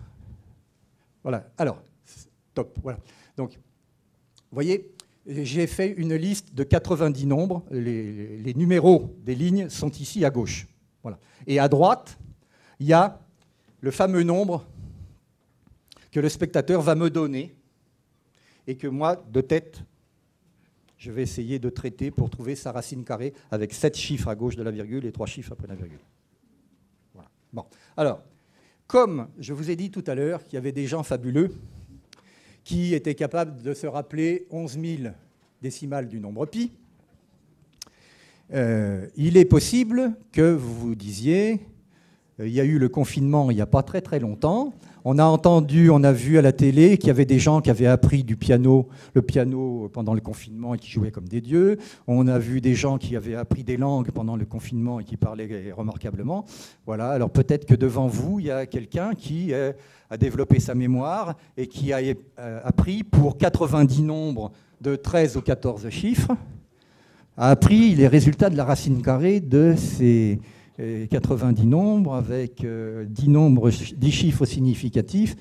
Speaker 5: Voilà. Alors, top. Voilà. Donc, vous voyez, j'ai fait une liste de 90 nombres. Les numéros des lignes sont ici à gauche. Voilà. Et à droite, il y a le fameux nombre que le spectateur va me donner et que moi, de tête, je vais essayer de traiter pour trouver sa racine carrée avec 7 chiffres à gauche de la virgule et 3 chiffres après la virgule. Voilà. Bon. Alors, comme je vous ai dit tout à l'heure qu'il y avait des gens fabuleux qui étaient capables de se rappeler 11 000 décimales du nombre pi, il est possible que vous vous disiez, il y a eu le confinement il n'y a pas très très longtemps, on a vu à la télé qu'il y avait des gens qui avaient appris le piano pendant le confinement et qui jouaient comme des dieux. On a vu des gens qui avaient appris des langues pendant le confinement et qui parlaient remarquablement. Voilà. Alors peut-être que devant vous, il y a quelqu'un qui a développé sa mémoire et qui a appris pour 90 nombres de 13 ou 14 chiffres, a appris les résultats de la racine carrée de ces 90 nombres avec 10 chiffres significatifs.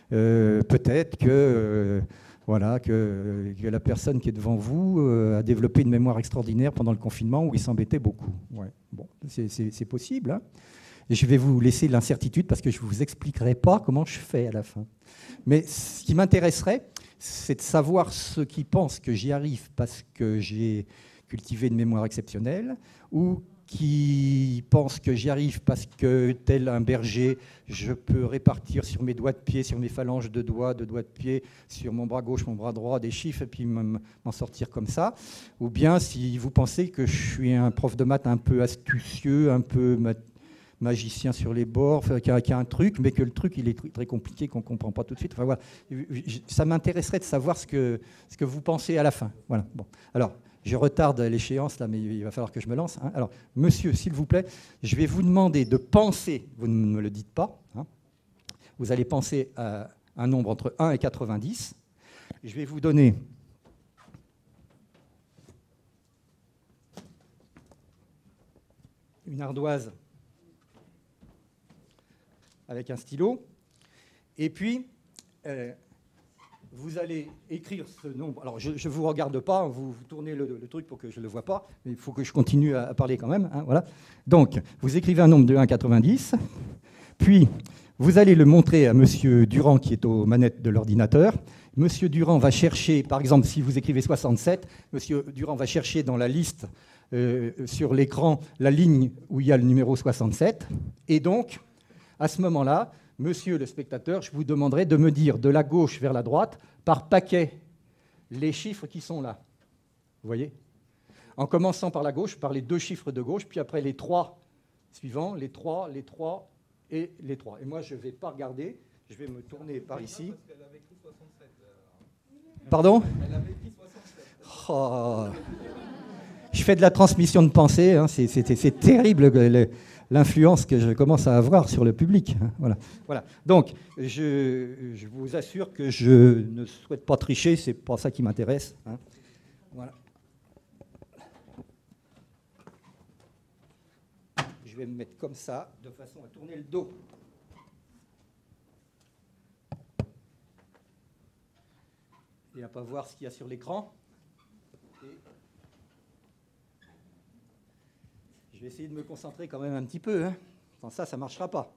Speaker 5: Peut-être que la personne qui est devant vous a développé une mémoire extraordinaire pendant le confinement où il s'embêtait beaucoup. Ouais. Bon, c'est possible. Hein. Et je vais vous laisser l'incertitude parce que je ne vous expliquerai pas comment je fais à la fin. Mais ce qui m'intéresserait, c'est de savoir ceux qui pensent que j'y arrive parce que j'ai cultivé une mémoire exceptionnelle ou qui pensent que j'y arrive parce que, tel un berger, je peux répartir sur mes doigts de pied, sur mes phalanges de doigts de pied, sur mon bras gauche, mon bras droit, des chiffres, et puis m'en sortir comme ça. Ou bien si vous pensez que je suis un prof de maths un peu astucieux, un peu magicien sur les bords, qui a un truc, mais que le truc il est très compliqué, qu'on ne comprend pas tout de suite. Enfin, voilà. Ça m'intéresserait de savoir ce que vous pensez à la fin. Voilà. Bon. Alors, je retarde l'échéance, là, mais il va falloir que je me lance. Hein. Alors, monsieur, s'il vous plaît, je vais vous demander de penser, vous ne me le dites pas, hein, vous allez penser à un nombre entre 1 et 90. Je vais vous donner une ardoise avec un stylo, et puis vous allez écrire ce nombre. Alors, je ne vous regarde pas, vous tournez le truc pour que je ne le vois pas, mais il faut que je continue à parler quand même. Hein, voilà. Donc, vous écrivez un nombre de 1 à 90, puis vous allez le montrer à M. Durand qui est aux manettes de l'ordinateur. M. Durand va chercher, par exemple, si vous écrivez 67, M. Durand va chercher dans la liste sur l'écran la ligne où il y a le numéro 67, et donc, à ce moment-là, monsieur le spectateur, je vous demanderai de me dire de la gauche vers la droite, par paquet, les chiffres qui sont là. Vous voyez ? En commençant par la gauche, par les 2 chiffres de gauche, puis après les 3 suivants, les 3 et les 3. Et moi, je ne vais pas regarder, je vais me tourner par ici. Parce qu'elle avait écrit 67. Pardon ? Elle avait écrit 67. Oh. Je fais de la transmission de pensée, hein, c'est terrible l'influence que je commence à avoir sur le public. Voilà. Voilà. Donc, je vous assure que je ne souhaite pas tricher, c'est pas ça qui m'intéresse. Hein. Voilà. Je vais me mettre comme ça, de façon à tourner le dos. et à ne pas voir ce qu'il y a sur l'écran. Je vais essayer de me concentrer quand même un petit peu. Hein. Sans ça, ça ne marchera pas.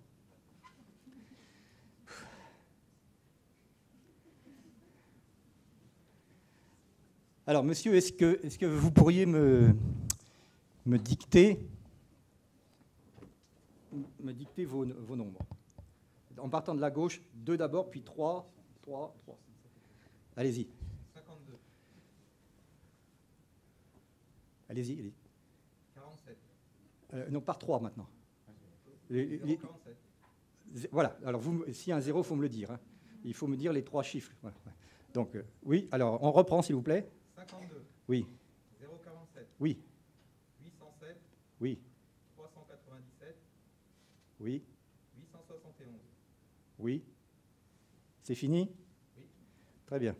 Speaker 5: Alors, monsieur, est-ce que vous pourriez me dicter vos nombres? En partant de la gauche, 2 d'abord, puis 3, 3, 3. Allez-y.
Speaker 1: 52.
Speaker 5: Allez-y, allez-y.
Speaker 1: 47.
Speaker 5: Non, par 3 maintenant.
Speaker 1: 47.
Speaker 5: Voilà, alors s'il y a un 0, il faut me le dire. Hein. Il faut me dire les 3 chiffres. Voilà. Donc, oui, alors on reprend s'il vous plaît.
Speaker 1: 52.
Speaker 5: Oui.
Speaker 1: 047.
Speaker 5: Oui.
Speaker 1: 807.
Speaker 5: Oui.
Speaker 1: 397.
Speaker 5: Oui.
Speaker 1: 871.
Speaker 5: Oui. C'est fini?
Speaker 1: Oui.
Speaker 5: Très bien.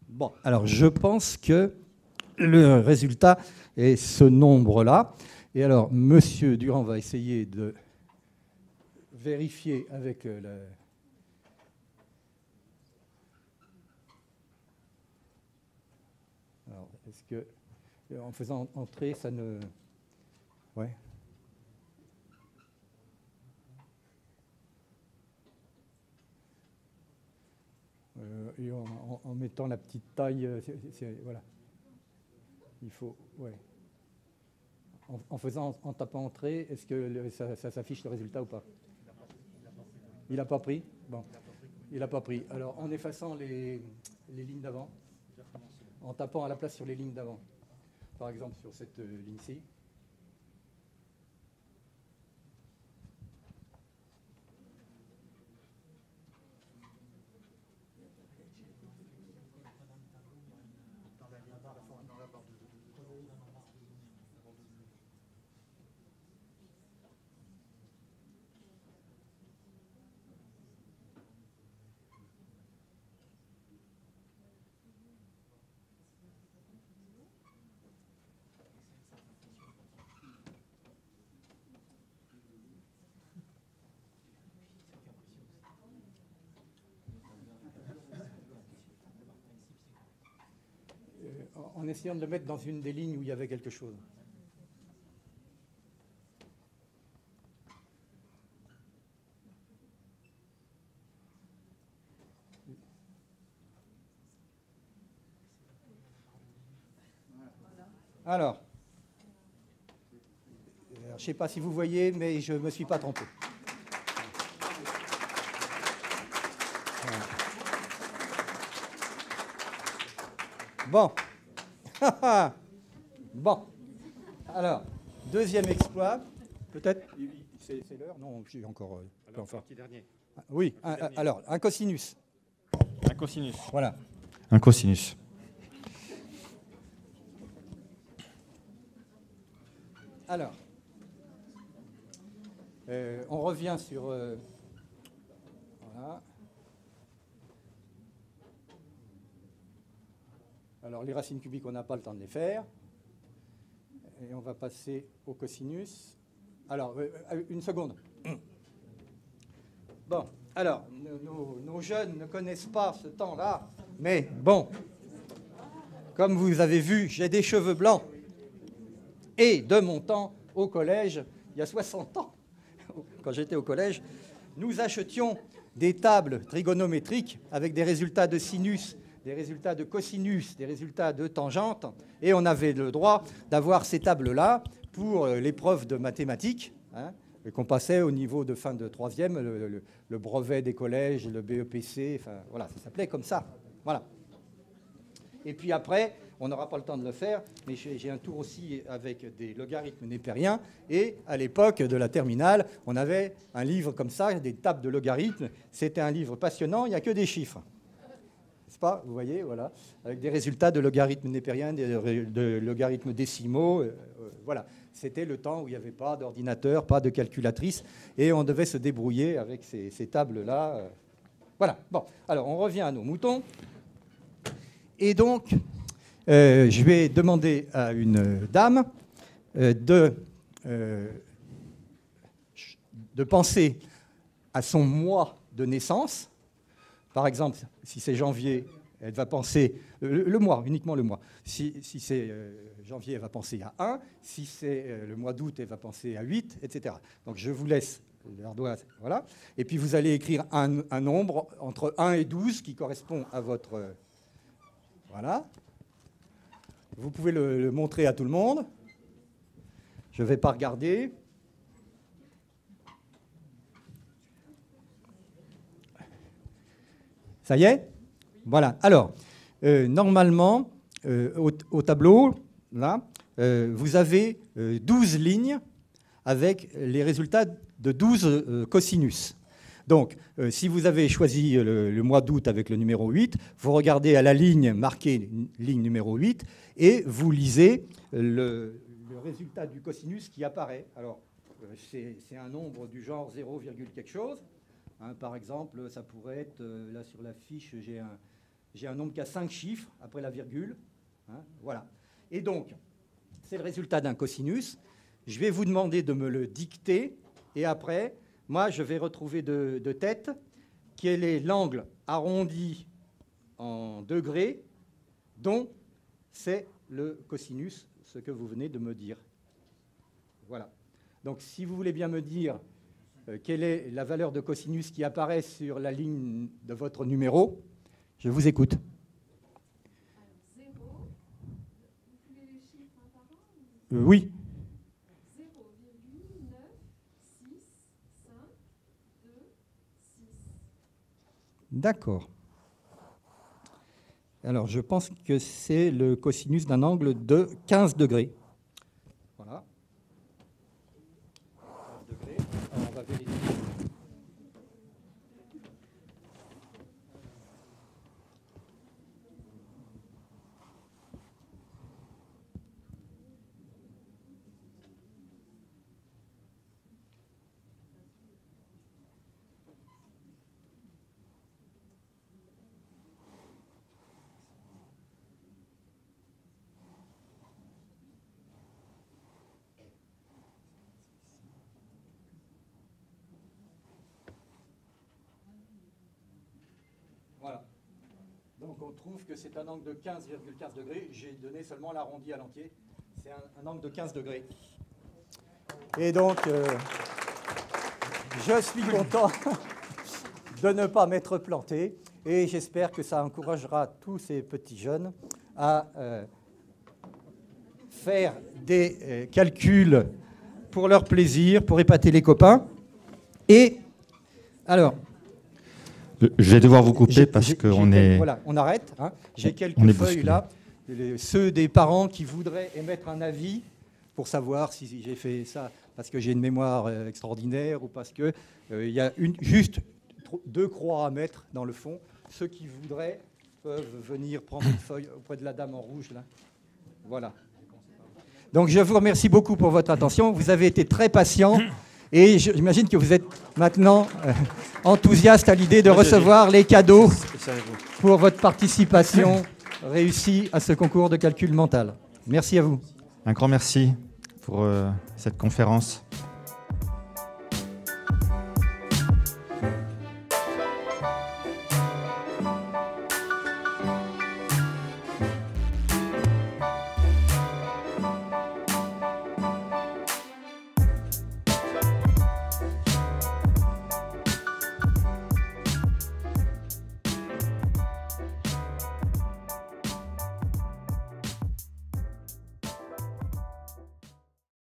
Speaker 5: Bon, alors je pense que le résultat est ce nombre-là. Et alors, monsieur Durand va essayer de vérifier avec la... Alors, est-ce que, en faisant entrer, ça ne... Ouais. Et en mettant la petite taille, voilà. Il faut, ouais. En tapant entrée, est-ce que ça s'affiche le résultat ou pas? Il n'a pas pris. Bon, il n'a pas pris. Alors, en effaçant les lignes d'avant, en tapant à la place sur les lignes d'avant, par exemple sur cette ligne-ci. En essayant de le mettre dans une des lignes où il y avait quelque chose. Alors, je ne sais pas si vous voyez, mais je ne me suis pas trompé. Bon. Bon. Alors, deuxième exploit. Peut-être. C'est l'heure? Non, j'ai encore.
Speaker 1: Alors, petit dernier.
Speaker 5: Oui, alors, un cosinus.
Speaker 1: Un cosinus.
Speaker 5: Voilà.
Speaker 1: Un cosinus.
Speaker 5: Alors, on revient sur... voilà. Alors, les racines cubiques, on n'a pas le temps de les faire. Et on va passer au cosinus. Alors, une seconde. Bon, alors, nos jeunes ne connaissent pas ce temps-là, mais bon, comme vous avez vu, j'ai des cheveux blancs. Et de mon temps, au collège, il y a 60 ans, quand j'étais au collège, nous achetions des tables trigonométriques avec des résultats de sinus, des résultats de cosinus, des résultats de tangente, et on avait le droit d'avoir ces tables-là pour l'épreuve de mathématiques, hein, qu'on passait au niveau de fin de troisième, le brevet des collèges, le BEPC, enfin voilà, ça s'appelait comme ça. Voilà. Et puis après, On n'aura pas le temps de le faire, mais j'ai un tour aussi avec des logarithmes népériens. Et à l'époque de la terminale, on avait un livre comme ça, des tables de logarithmes. C'était un livre passionnant, il n'y a que des chiffres. N'est-ce pas? Vous voyez, voilà, avec des résultats de logarithmes népériens, de logarithmes décimaux. Voilà, c'était le temps où il n'y avait pas d'ordinateur, pas de calculatrice, et on devait se débrouiller avec ces tables-là. Voilà, bon, alors on revient à nos moutons. Et donc, je vais demander à une dame de penser à son mois de naissance. Par exemple, si c'est janvier, elle va penser le mois, uniquement le mois. Si c'est janvier, elle va penser à 1. Si c'est le mois d'août, elle va penser à 8, etc. Donc je vous laisse l'ardoise. Voilà. Et puis vous allez écrire un nombre entre 1 et 12 qui correspond à votre... Voilà. Vous pouvez le montrer à tout le monde. Je ne vais pas regarder. Ça y est? Voilà. Alors, normalement, au tableau, là, vous avez 12 lignes avec les résultats de 12 cosinus. Donc, si vous avez choisi le mois d'août avec le numéro 8, vous regardez à la ligne marquée ligne numéro 8 et vous lisez le résultat du cosinus qui apparaît. Alors, c'est un nombre du genre 0, quelque chose. Hein, par exemple, ça pourrait être, là sur la fiche, j'ai un nombre qui a 5 chiffres après la virgule. Hein, voilà. Et donc, c'est le résultat d'un cosinus. Je vais vous demander de me le dicter et après, moi, je vais retrouver de tête quel est l'angle arrondi en degrés dont c'est le cosinus, ce que vous venez de me dire. Voilà. Donc, si vous voulez bien me dire quelle est la valeur de cosinus qui apparaît sur la ligne de votre numéro, je vous écoute.
Speaker 6: Alors, 0, vous voulez les chiffres un par un
Speaker 5: Oui.
Speaker 6: 0,965, 2, 6.
Speaker 5: D'accord. Alors, je pense que c'est le cosinus d'un angle de 15 degrés. Voilà. 15 degrés. Alors, on va vérifier. Voilà. Donc on trouve que c'est un angle de 15,15 degrés. J'ai donné seulement l'arrondi à l'entier. C'est un angle de 15 degrés. Et donc, je suis content de ne pas m'être planté. Et j'espère que ça encouragera tous ces petits jeunes à faire des calculs pour leur plaisir, pour épater les copains. Et alors...
Speaker 1: Je vais devoir vous couper parce qu'on est...
Speaker 5: Voilà, on arrête. Hein. J'ai quelques feuilles là. Ceux des parents qui voudraient émettre un avis pour savoir si j'ai fait ça parce que j'ai une mémoire extraordinaire ou parce qu'il y a juste 2 croix à mettre dans le fond. Ceux qui voudraient peuvent venir prendre une feuille auprès de la dame en rouge là. Voilà. Donc je vous remercie beaucoup pour votre attention. Vous avez été très patients. Et j'imagine que vous êtes maintenant enthousiaste à l'idée de recevoir les cadeaux pour votre participation réussie à ce concours de calcul mental. Merci à vous.
Speaker 1: Un grand merci pour cette conférence.